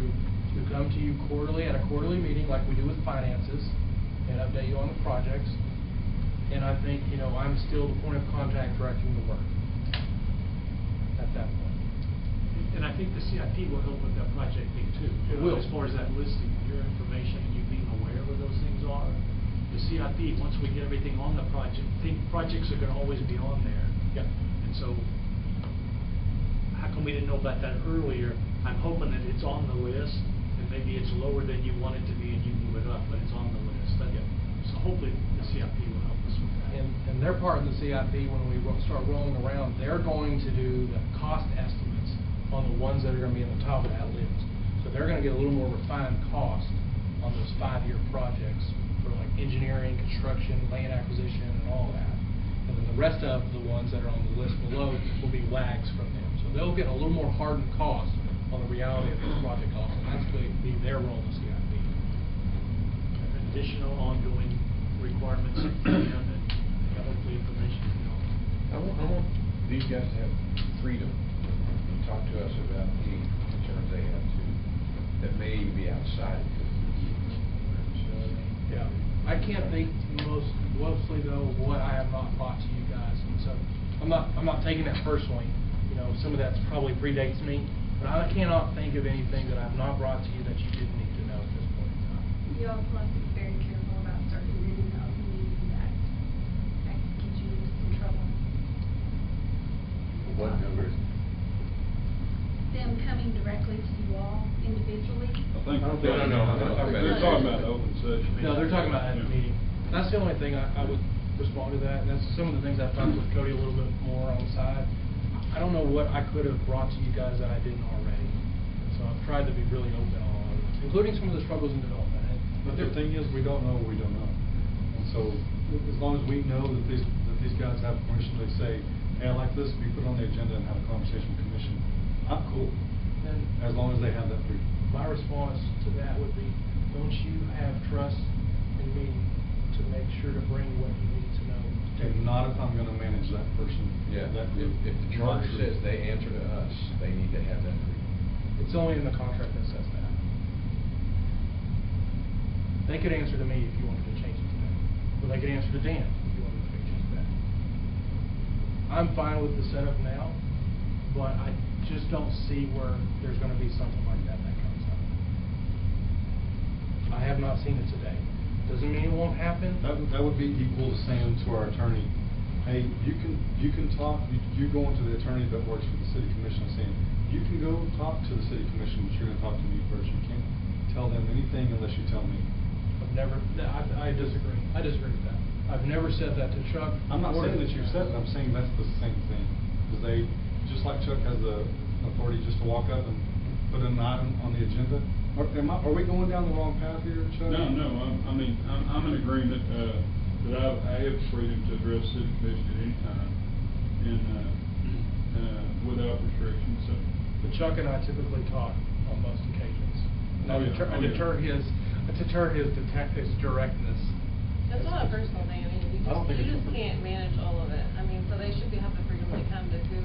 come to you quarterly at a quarterly meeting like we do with finances and update you on the projects. And I think, you know, I'm still the point of contact directing the work at that point. And I think the CIP will help with that project thing too. It will. As far as that listing of your information and you being aware of where those things are. The CIP, once we get everything on the project, projects are gonna always be on there. Yep. And so, how come we didn't know about that earlier? I'm hoping that it's on the list, and maybe it's lower than you want it to be and you move it up, but it's on the list. So hopefully the CIP will help us with that. And they're part of the CIP when we start rolling around. They're going to do the cost estimates on the ones that are gonna be in the top of that list. So they're gonna get a little more refined cost on those 5-year projects for like engineering, construction, land acquisition, and all that. And then the rest of the ones that are on the list below will be WAGs from them. So they'll get a little more hardened cost on the reality of the project cost, and that's going to be their role in the CIP. Additional ongoing requirements and hopefully information, you know. I want these guys to have freedom to talk to us about any concerns they have too, that may even be outside of this. Yeah, I can't think mostly though of what I have not brought to you guys, and so I'm not taking that personally. You know, some of that probably predates me, but I cannot think of anything that I've not brought to you that you didn't need to know at this point in time. You also have to be very careful about certain minimum needs that could get you into some trouble. What numbers? Them coming directly to you all individually. I don't think. No. They're talking about the open session. No, they're talking about at the meeting. That's the only thing I would respond to that, and that's some of the things I've talked with Cody a little bit more on the side. I don't know what I could have brought to you guys that I didn't already. So I've tried to be really open on, including some of the struggles in development. But the thing is, we don't know what we don't know. And so, as long as we know that these guys have permission to say, hey, I like this, be put on the agenda and have a conversation with the commission, I'm cool. And As long as they have that freedom. my response to that would be, don't you have trust in me to make sure to bring what you need to know? And not if I'm gonna manage that person. Yeah, that if group. the charter Not true. says they answer to us, they need to have that freedom. It's only in the contract that says that. They could answer to me if you wanted to change it today. Or they could answer to Dan if you wanted to change it today. I'm fine with the setup now, but I just don't see where there's gonna be something like that comes up. I have not seen it today. Doesn't mean it won't happen. That would be equal to saying to our attorney, hey, you can talk, you go into the attorney that works for the city commission and saying, you can go talk to the city commission, but you're gonna talk to me first. You can't tell them anything unless you tell me. I disagree. I disagree with that. I've never said that to Chuck. I'm not or saying to- that you said it, I'm saying that's the same thing. Because they, just like Chuck has the authority just to walk up and put an item on the agenda. Are we going down the wrong path here, Chuck? No, I'm in agreement, that I have the freedom to address city commission at any time and, without restrictions, so. But Chuck and I typically talk on most occasions. And I deter his directness. It's not a personal thing, I mean, I don't think you it's just a- can't manage all of it. I mean, so they should have the freedom to come to who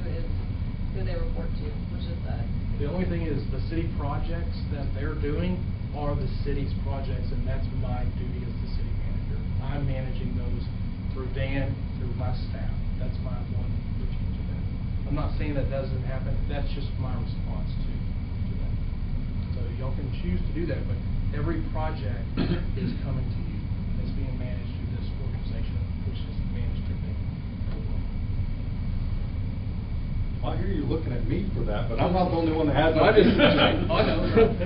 they report to, which is us. The only thing is, the city projects that they're doing are the city's projects, and that's my duty as the city manager. I'm managing those through Dan, through my staff. That's my one routine to that. I'm not saying that doesn't happen, that's just my response to that. So y'all can choose to do that, but every project is coming to you. It's being managed through this organization, which is managed through me. My hear you looking at me for that, but I'm not the only one that has I that. just, I know.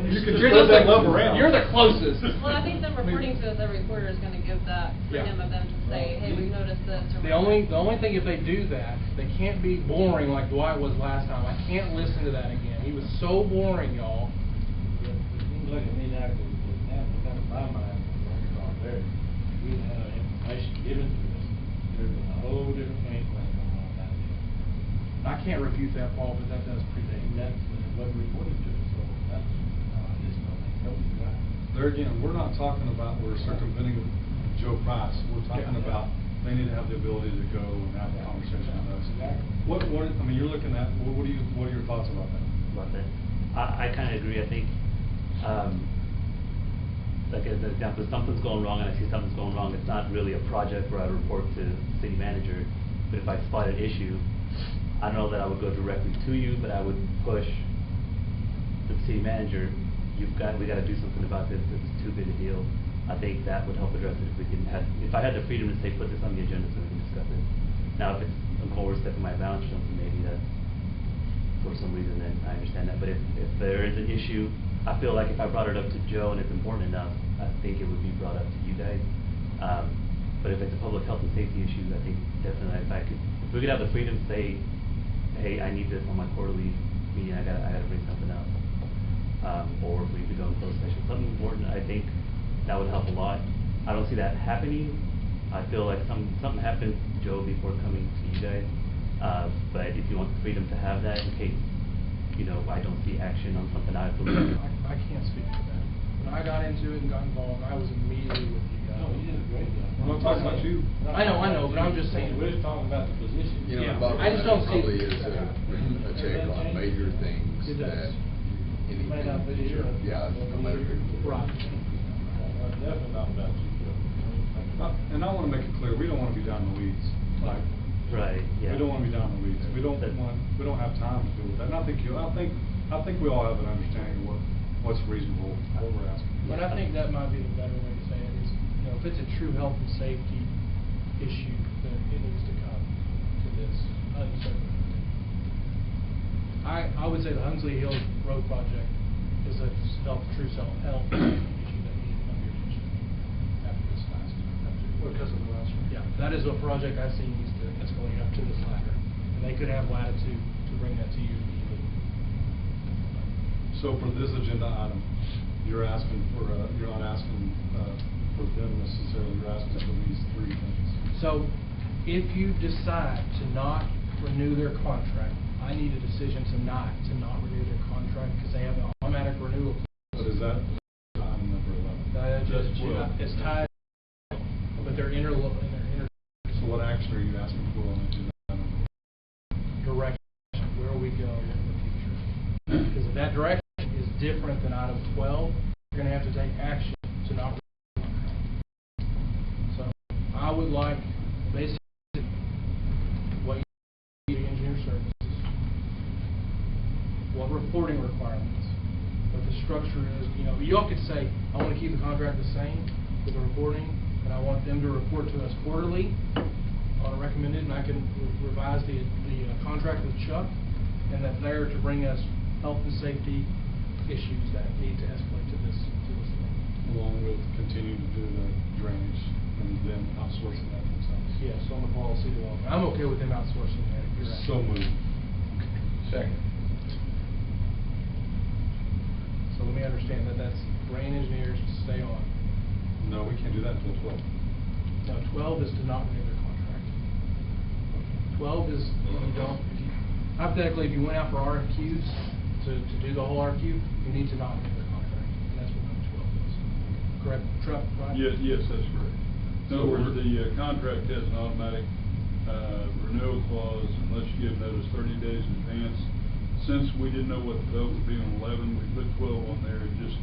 You can You're spread just that the- love around. You're the closest. Well, I think them reporting to us every quarter is gonna give that freedom of them to say, hey, we've noticed this, or The only thing, if they do that, they can't be boring like Dwight was last time. I can't listen to that again. He was so boring, y'all. You can look at me now, because now it comes to my mind, when we're on there, we have information given to us, there's a whole different game plan going on down there. I can't refute that, Paul, but that does predate. And that's what reported to us, so that's, I just don't think nobody's right. There again, we're not talking about we're circumventing Joe Price. We're talking Yeah. about they need to have the ability to go and have a conversation with us. Exactly. I mean, you're looking at, what are your thoughts about that? About that. I kind of agree. I think, like as an example, if something's going wrong and I see something's going wrong, it's not really a project where I report to the city manager. But if I spot an issue, I don't know that I would go directly to you, but I would push the city manager. We got to do something about this. It's too big a deal. I think that would help address it if we can have, if I had the freedom to say, put this on the agenda so we can discuss it. Now, if it's an overstep in my bounds or something, maybe that's for some reason, then I understand that. But if there is an issue, I feel like if I brought it up to Joe and it's important enough, I think it would be brought up to you guys. But if it's a public health and safety issue, I think definitely if we could have the freedom to say, hey, I need this on my quarterly meeting, I gotta bring something up. Or if we could go in closed session, something important, I think that would help a lot. I don't see that happening. I feel like something happens, Joe, before coming to you guys. But if you want the freedom to have that in case, I don't see action on something I believe. I can't speak to that. When I got into it and got involved, I was immediately with you guys. No, you did a great job. We're not talking about you. I know, but I'm just saying. We're just talking about the position. You know, Yeah, the bottom I just line don't see- probably is a check on major things It does. that anything, May not be here. yeah, no matter who. Right. Definitely not about you, Joe. And I want to make it clear, we don't want to be down in the weeds. Like, Right, yeah. we don't want to be down in the weeds. We don't have time to deal with that. And I think we all have an understanding of what's reasonable, what we're asking. But I think that might be the better way to say it is, if it's a true health and safety issue, then it needs to come to this uncertain. I would say the Hunsley Hills Road project is a true health issue that needs to come to your attention after this last. Because of the last one. Yeah, that is a project I see needs to escalate up to this ladder, and they could have latitude to bring that to you immediately. So for this agenda item, you're not asking for them necessarily, you're asking for these three things. So, if you decide to not renew their contract, I need a decision tonight to not renew their contract because they have an automatic renewal. But is that item number 11? It's tied, but they're So what action are you asking for on agenda item? direction, where we go in the future. Because if that direction is different than item 12, you're going to have to take action to not renew the contract. So, I would like basically what you need engineer services, what reporting requirements, what the structure is. You all could say, I want to keep the contract the same with the reporting, and I want them to report to us quarterly on a recommended, and I can revise the contract with Chuck, and that they're to bring us health and safety issues that need to escalate to this level. Along with continuing to do the drainage and then outsourcing that themselves. Yes, on the policy development. I'm okay with them outsourcing that if you're right. So moved. Second. So let me understand that's brain engineers to stay on. No, we can't do that until 12. No, 12 is to not renew their contract. 12 is hypothetically, if you went out for RFQs to do the whole RFQ, you need to not renew their contract. And that's what number 12 is. Correct, Chuck, right? Yes, that's correct. In other words, the contract has an automatic renewal clause unless you give notice 30 days in advance. Since we didn't know what the vote would be on 11, we put 12 on there just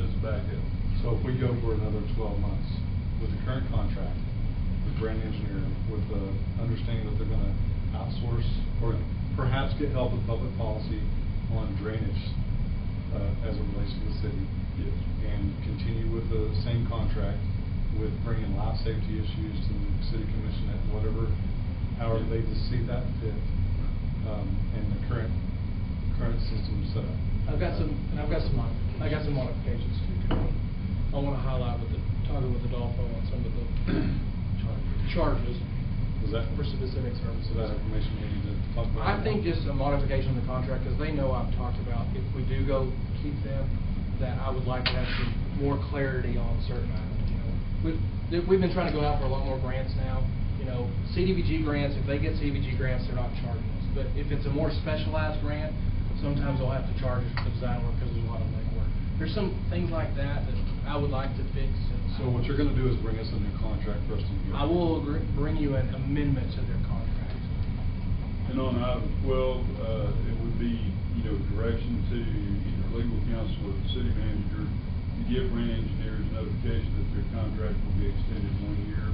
as a backup. So if we go for another 12 months with the current contract, with Brand Engineer, with the understanding that they're going to outsource or perhaps get help with public policy on drainage as it relates to the city. Yes. And continue with the same contract with bringing life safety issues to the city commission at however they just see that fit. and the current system setup. I've got some modifications too. I want to highlight talking with Adolfo on some of the charges Was that for specific services. So that information we need to talk about? I think just a modification of the contract, because they know I've talked about if we do go keep them, that I would like to have some more clarity on certain items. You know, we've been trying to go out for a lot more grants now. You know, CDBG grants, if they get CDBG grants, they're not charging us. But if it's a more specialized grant, sometimes they'll have to charge us for the design work because there's a lot of legwork. There's some things like that I would like to fix. So what you're gonna do is bring us a new contract for us to review? I will bring you an amendment to their contract. And on item 12, it would be, direction to either legal counsel or the city manager to give Brand Engineers notification that their contract will be extended 1 year,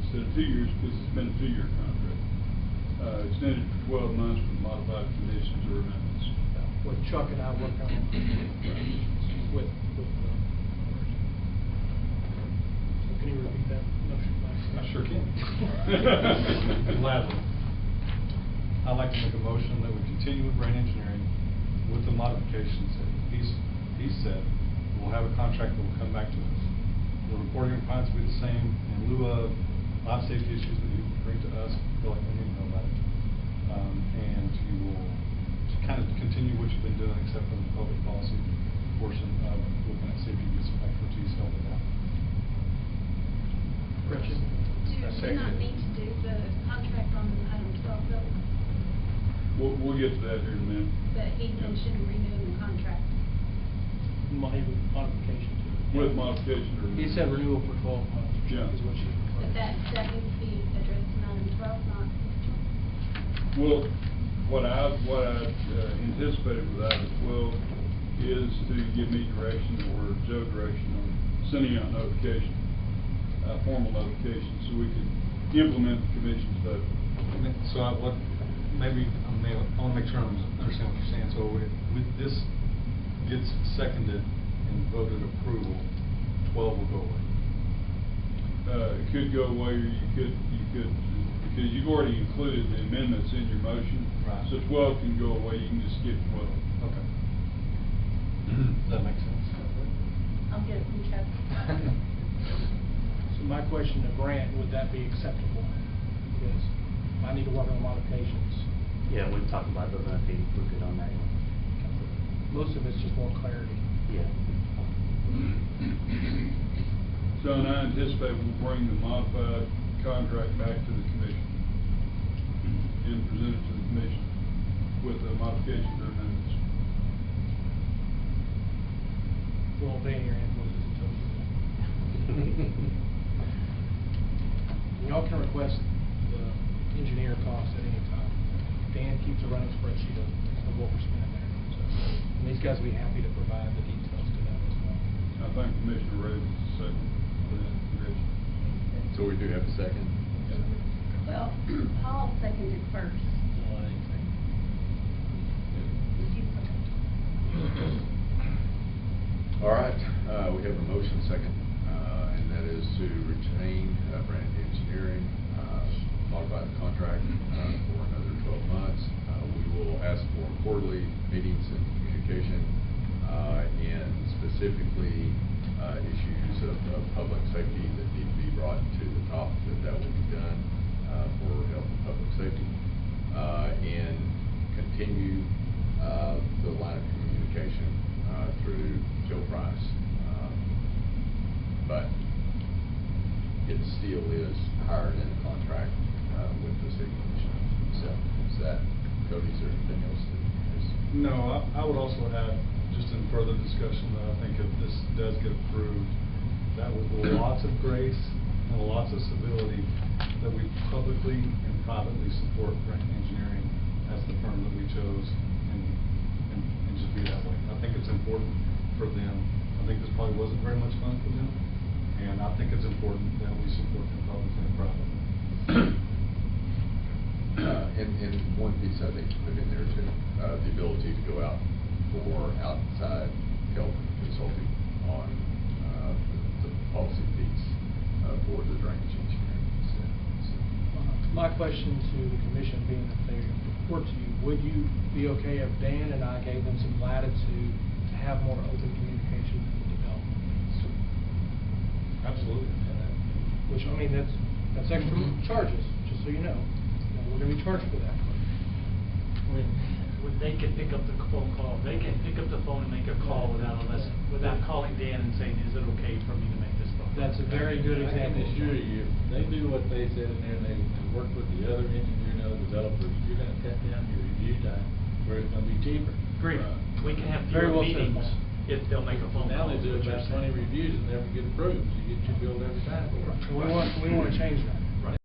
instead of 2 years, because it's been a 2-year contract. Extended for 12 months with modified conditions or amendments. What Chuck and I worked on with so can you repeat that motion, Mike? I sure can. Gladly. I'd like to make a motion that we continue with Brain Engineering with the modifications that he said. We'll have a contract that will come back to us. The reporting requirements will be the same in lieu of life safety issues that you bring to us. I feel like we need to know about it. And you will kind of continue what you've been doing, except for the public policy portion of looking at see if you can get some expertise help with that. Gretchen? Do we not need to do the contract on item 12 though? We'll get to that here in a minute. But he mentioned renewing the contract. Modification to it. With modification or He said renewal for 12 months. Yeah. Is what she's But that needs to be addressed in item 12, not 15. Well, what I anticipated with item 12 is to give me direction or Joe direction on sending out notification, formal notification, so we can implement the commission's vote. So I want to make sure I understand what you're saying. So if this gets seconded and voted approval, 12 will go away. It could go away, or you could, because you've already included the amendments in your motion. Right. So 12 can go away, you can just skip 12. Okay. Does that make sense? I'll get it from Chuck. So my question to Grant, would that be acceptable? Because I need to work on the modifications. Yeah, we've talked about those, and I think we're good on that. Most of it's just more clarity. Yeah. So, and I anticipate we'll bring the modified contract back to the commission and present it to the commission with the modifications or amendments. We won't pay any of your invoices until y'all can request the engineer cost at any time. Dan keeps a running spreadsheet of what we're spending there. So, and these guys will be happy to provide the details to them as well. I think Commissioner Ray was the second for that, Rich. So we do have a second? Well, Paul seconded first. All right, we have a motion second, and that is to retain Brand Engineering, modify the contract for another 12 months. We will ask for quarterly meetings and communication, and specifically issues of public safety that need to be brought to the top, that will be done for health and public safety, and continue the line of communication through Joe Price. But it still is hired in a contract with the city commission. So is that, Cody, is there anything else that is? No, I would also add, just in further discussion, that I think if this does get approved, that with lots of grace and lots of civility, that we publicly and privately support Brand Engineering as the firm that we chose, and just be that way. I think it's important for them. I think this probably wasn't very much fun for them, and I think it's important that we support them publicly and privately. And one piece I think you put in there too, the ability to go out for outside help consulting on the policy piece for the drainage engineering. So. My question to the commission, being that they report to you, would you be okay if Dan and I gave them some latitude to have more open communication with the development leads? Absolutely. Which, I mean, that's extra charges, just so you know. We're gonna be charged for that. When they can pick up the phone call, they can pick up the phone and make a call without calling Dan and saying, is it okay for me to make this phone? That's a very good I can example. assure you, if they do what they said in there, and they work with the other engineer and other developers, you're gonna cut down your review time, where it's gonna be cheaper. Great, we can have Very fewer well said, meetings Paul. if they'll make a phone Now call. they do is what about you're 20 saying. reviews and never get approved, so you get your bill every time for it. We wanna change that. Right.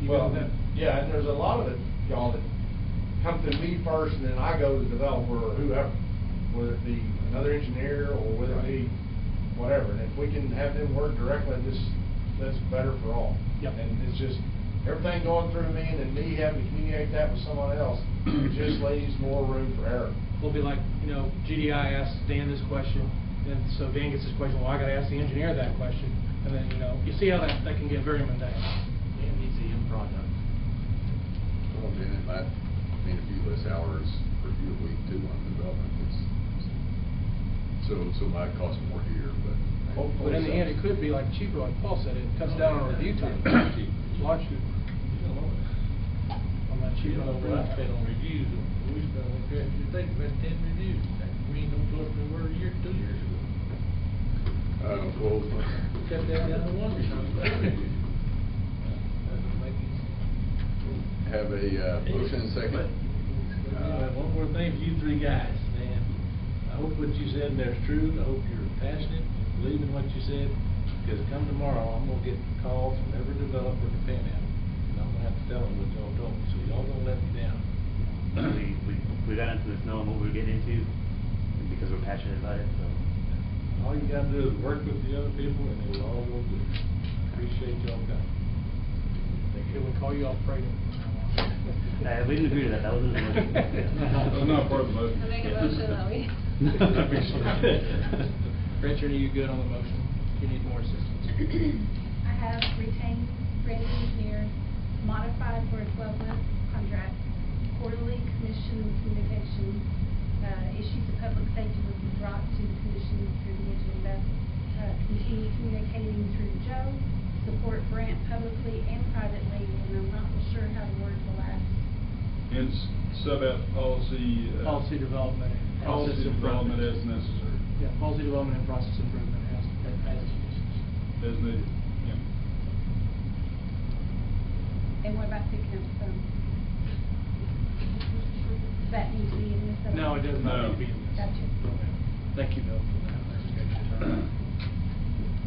You Well, got that? yeah, and there's a lot of it, y'all, that come to me first, and then I go to the developer or whoever, whether it be another engineer or whether it be whatever. And if we can have them work directly, that's better for all. Yep. And it's just, everything going through me and then me having to communicate that with someone else, it just leaves more room for error. It'll be like, GDI asks Dan this question, and so Dan gets this question, well, I gotta ask the engineer that question. And then, you see how that can get very mundane. Dan needs the end product. Well, then it might mean a few less hours per review a week too on development. So it might cost more here, but. But in the end, it could be like cheaper, like Paul said, it cuts down on review time. A lot cheaper. On that cheaper. You know what I spent on reviews, we spent on that, you think about 10 reviews, we ain't no closer than we were 2 years ago. Well. Cut that down to 1 review. Doesn't make any sense. Have a motion and second. One more thing for you three guys, man. I hope what you said in there is true. I hope you're passionate and believe in what you said. Because come tomorrow, I'm gonna get calls from every developer in the Panhandle. And I'm gonna have to tell them what y'all told me. So y'all don't let me down. We got into this knowing what we were getting into because we're passionate about it, so. All you gotta do is work with the other people and it'll all go good. Appreciate y'all coming. Can we call you off Fredo? We didn't agree to that, that wasn't a motion. That's not part of the motion. I make a motion that we. Richard, are you good on the motion? Do you need more assistance? I have retained Randy Engineer, modified for a 12-month contract, quarterly commission communication, issues of public safety will be brought to the commission through the agenda, continue communicating through Joe, support grant publicly and privately, and I'm not sure how to word the last. And sub out policy. Policy development and process Policy development improvement. as necessary. Yeah, policy development and process improvement as As needed, yeah. And what about picking up some? Does that need to be in this? No, it does not No. need to be in this. Gotcha. No, ma'am. Thank you, Bill, for that clarification.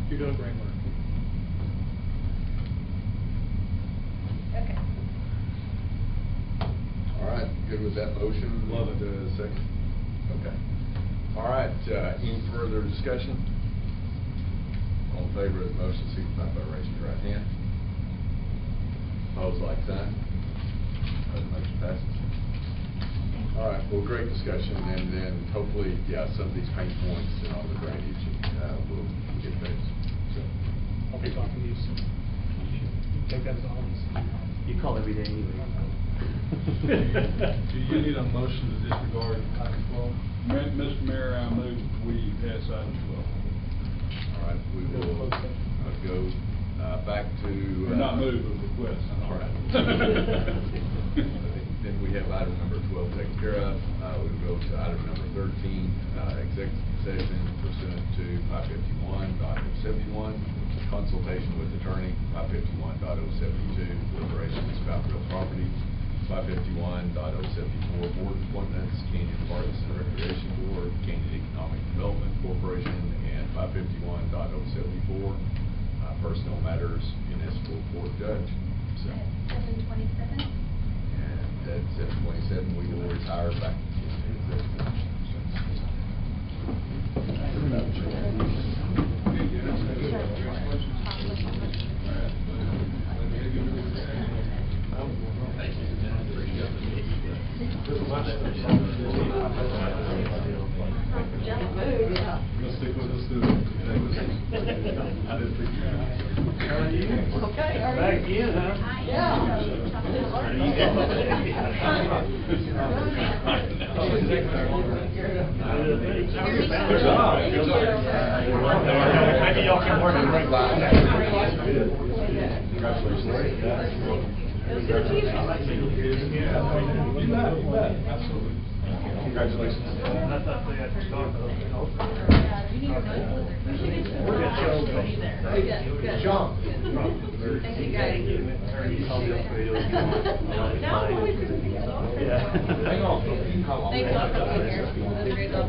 You're doing great work. Okay. All right, good with that motion? Love it. Second? Okay. All right, any further discussion? All in favor of the motion, signify by raising your right hand. Opposed, like sign. The motion passes. All right, well, great discussion, and then hopefully, some of these pain points and all the drainage, will get fixed, so. I'll be talking to you soon. Take that as always. You call every day anyway. Do you need a motion to disregard item 12? Mr. Mayor, I move we pass item 12. All right, we will go back to. Or not move, but request. All right. Then we have item number 12 taken care of. We'll go to item number 13, executive session pursuant to 551.071, consultation with attorney, 551.072, deliberations about real property, 551.074, board appointments, Canyon Parks and Recreation Board, Canyon Economic Development Corporation, and 551.074, personnel matters, municipal court judge. So, At 7:27. and at 7:27, we will retire back into executive. Let's do it. back again, huh? Good job. Maybe y'all can work it right back. You bet, absolutely. Congratulations. I thought they had to talk about it. Good. Sean. Thank you, guys. Hang on. Thank you all for being here. That was a great job.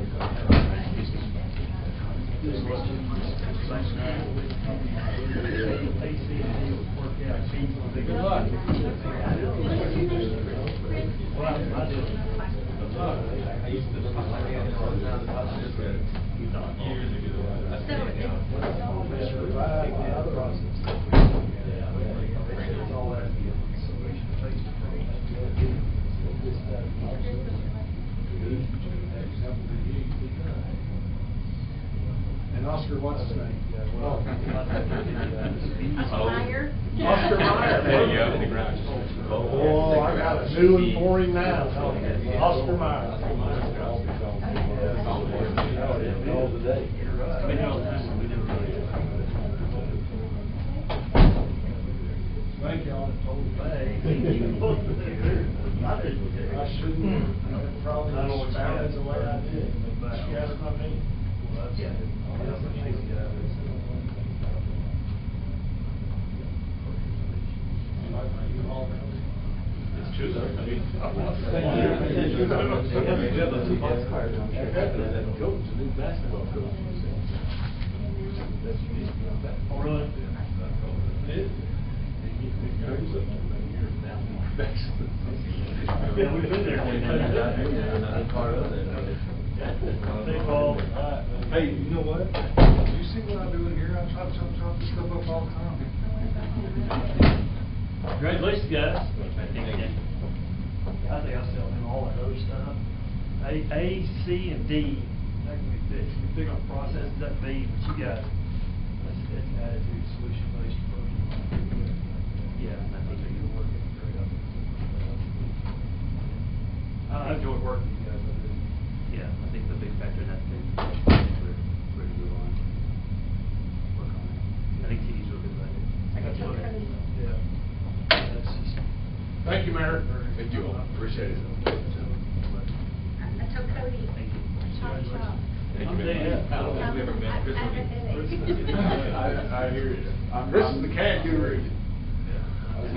Good luck. I used to pop my hand in all the time, years ago. And Oscar, what's his name? Meyer? Oscar Meyer. There you go. Oh, I got a new one for him now. Oscar Meyer. All the day. Thank y'all. I shouldn't have probably expounded the way I did, but she asked my opinion. It's true though. I mean, coach, a new basketball coach. Oh, really? Yeah, we've been there. They call. Hey, you know what? You see what I do in here? I chop this stuff up all the time. Congratulations, guys. I think I'll sell him all that other stuff. A, C, and D, that can be fixed. We're big on processes, that B, but you guys, that's attitude, solution-based approach. Yeah, I think that you're working great. I enjoy working with you guys, I do. Yeah, I think the big factor in that's been we're to move on, work on it. I think TD's real good about it. I got told Cody. Yeah. That's just. Thank you, Mayor. Thank you all, appreciate it. I told Cody, chop chop. Thank you, man. I don't think we ever met Chris. I hear you. Chris is the cat guru. As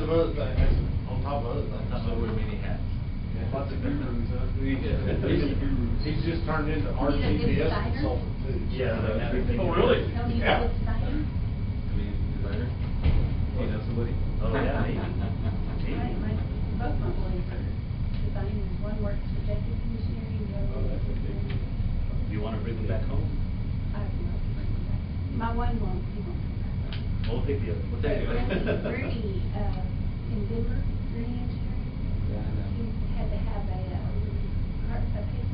of other things, on top of other things. So wear many hats. Lots of gurus, huh? He's just turned into our He's a good GPS designer. consultant too. Yeah. Oh, really? Tell me Yeah. what's designer. I mean, designer. You know somebody? Oh, yeah, maybe. Both my boys are designers. One works for Jacobs Engineering, the other works for. You wanna bring them back home? I have no idea. My one won't, he won't come back. We'll take the other. We'll take the other. Rudy, in Denver, Rudy Engineering, he had to have a pacemaker put in,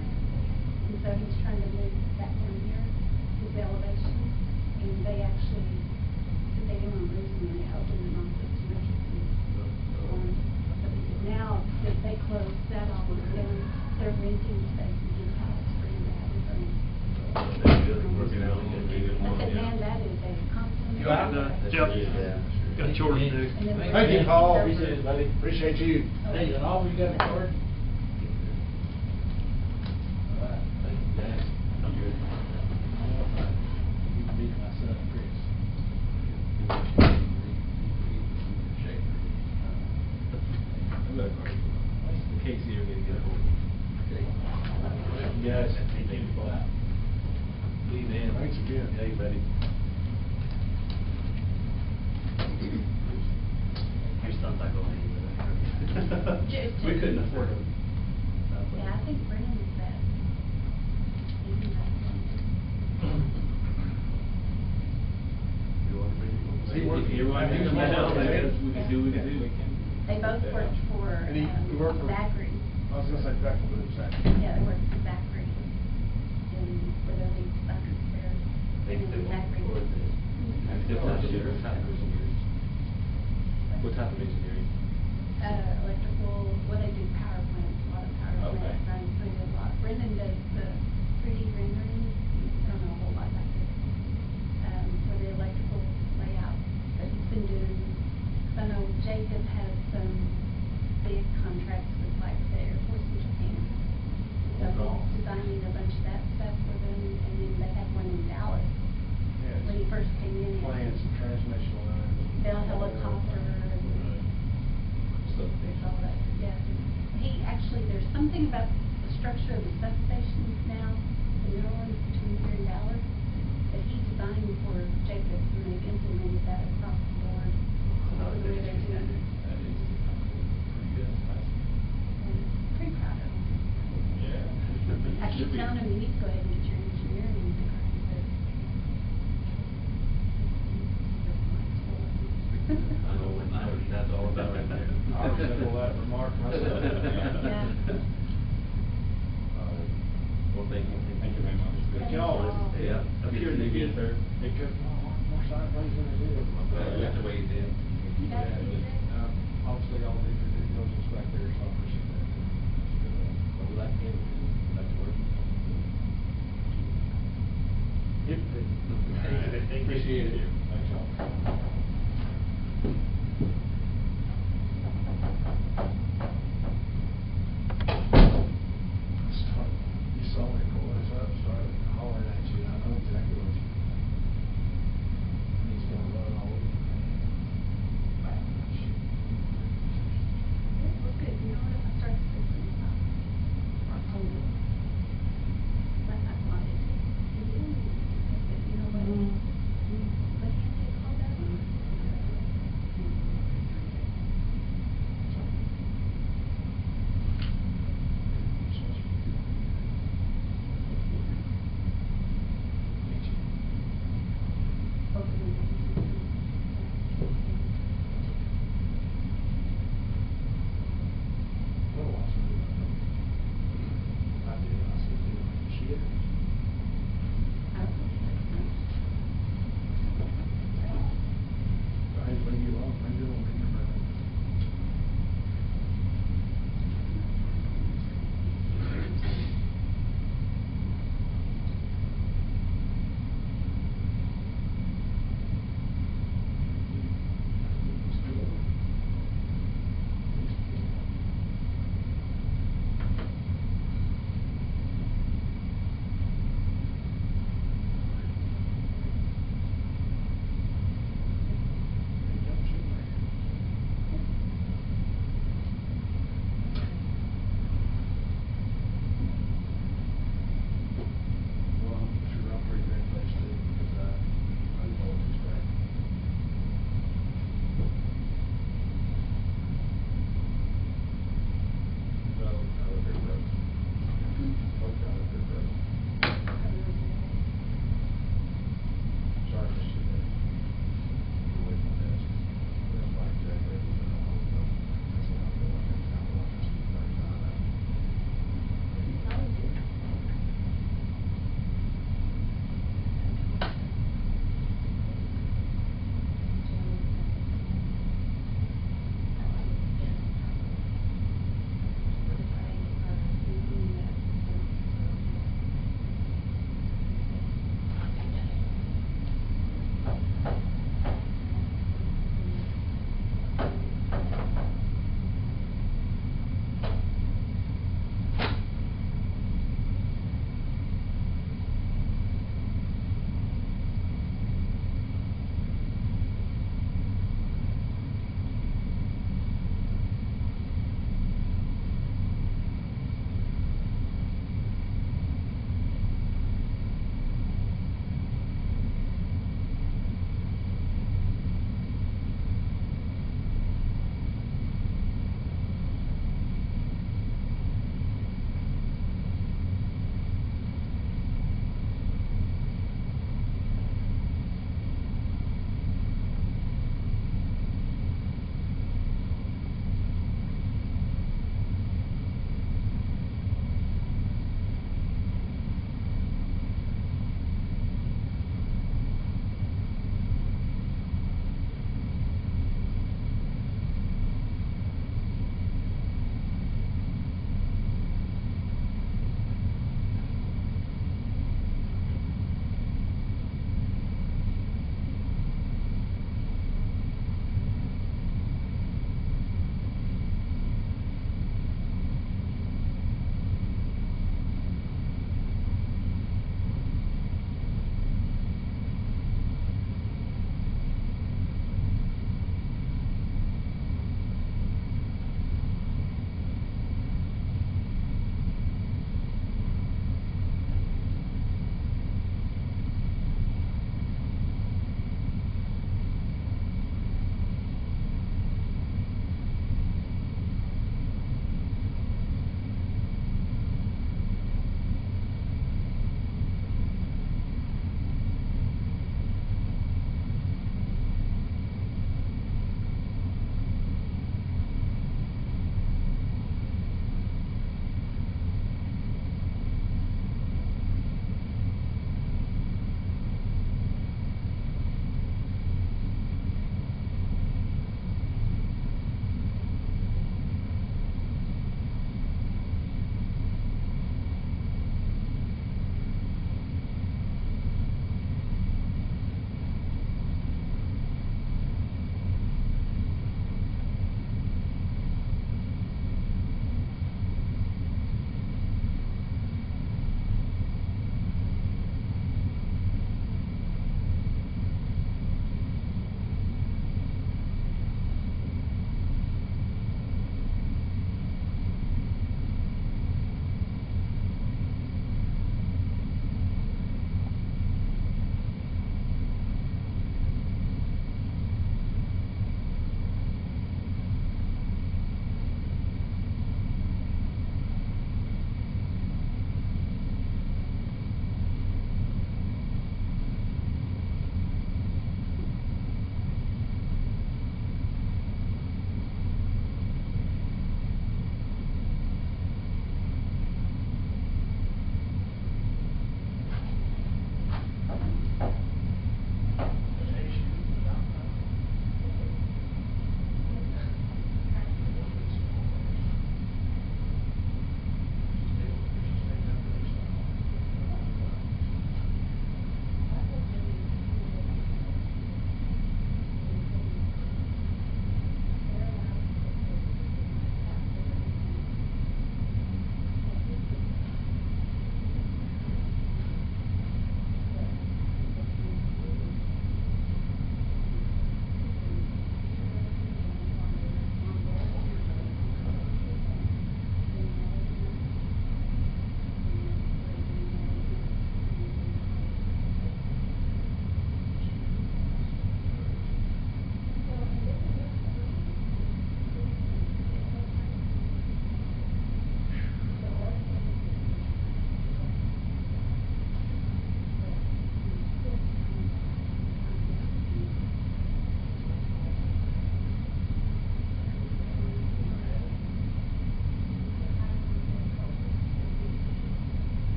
and so he's trying to move back down here, his elevation, and they actually, said they didn't want to lose him, and they opened him up to emergency. But he said now that they closed that all down, they're renting space in his house for him to have his own. Working out, I said, man, that is a compliment. You got Jeff, got chores to do. And then Thank you, Paul. Appreciate it, buddy. Appreciate you. Hey, and all, you got a card? Casey, you're gonna get a hold of Yes. Thank you. Leave in. Thanks again. Hey, buddy. Your son's not going anywhere. Just- We couldn't afford him. Yeah, I think Brennan is that. He's in that one. You wanna bring him home? Is he working? Everyone, He's I know, working. I guess we can do what we can do. They both worked for And he worked for- Zachary. I was gonna say Beckle, but it's Zachary. Yeah, they worked for Zachary. And for their lead designers there. Maybe And they won't Zachary. afford this. Mhm. Maybe they'll have to do it. type of engineering? Electrical, well, they do power plants, a lot of power Okay. plants, so they do a lot. Brendan does the 3D rendering, I don't know a whole lot about this, for the electrical layout that he's been doing. 'Cause I know Jacob has some big contracts with like the Air Force in Japan. So he's designing a bunch of that stuff for them, and then they had one in Dallas when he first came in. Plans and transmission lines. Bell helicopter and Stuff. there's all that, yeah. He actually, there's something about the structure of the substations now, the new ones between here and Dallas, that he designed for Jacobs, and they've implemented that across the board. Another The way they're industry doing it. standard. That is pretty good. And pretty proud of him. Yeah. I keep telling him, you need to go ahead and get your engineering degree, but. I know what that's all about right there. I resemble that remark myself. Yeah. Well, thank you. Thank you very much. Thank y'all. y'all. Yeah. Up here in the Yes, sir. It could, more side things than it did. You have to wait in. You guys do that? Obviously, y'all do your due diligence back there, so I appreciate that. Well, we like him. We like to work. Yep. Appreciate it. Thanks, y'all.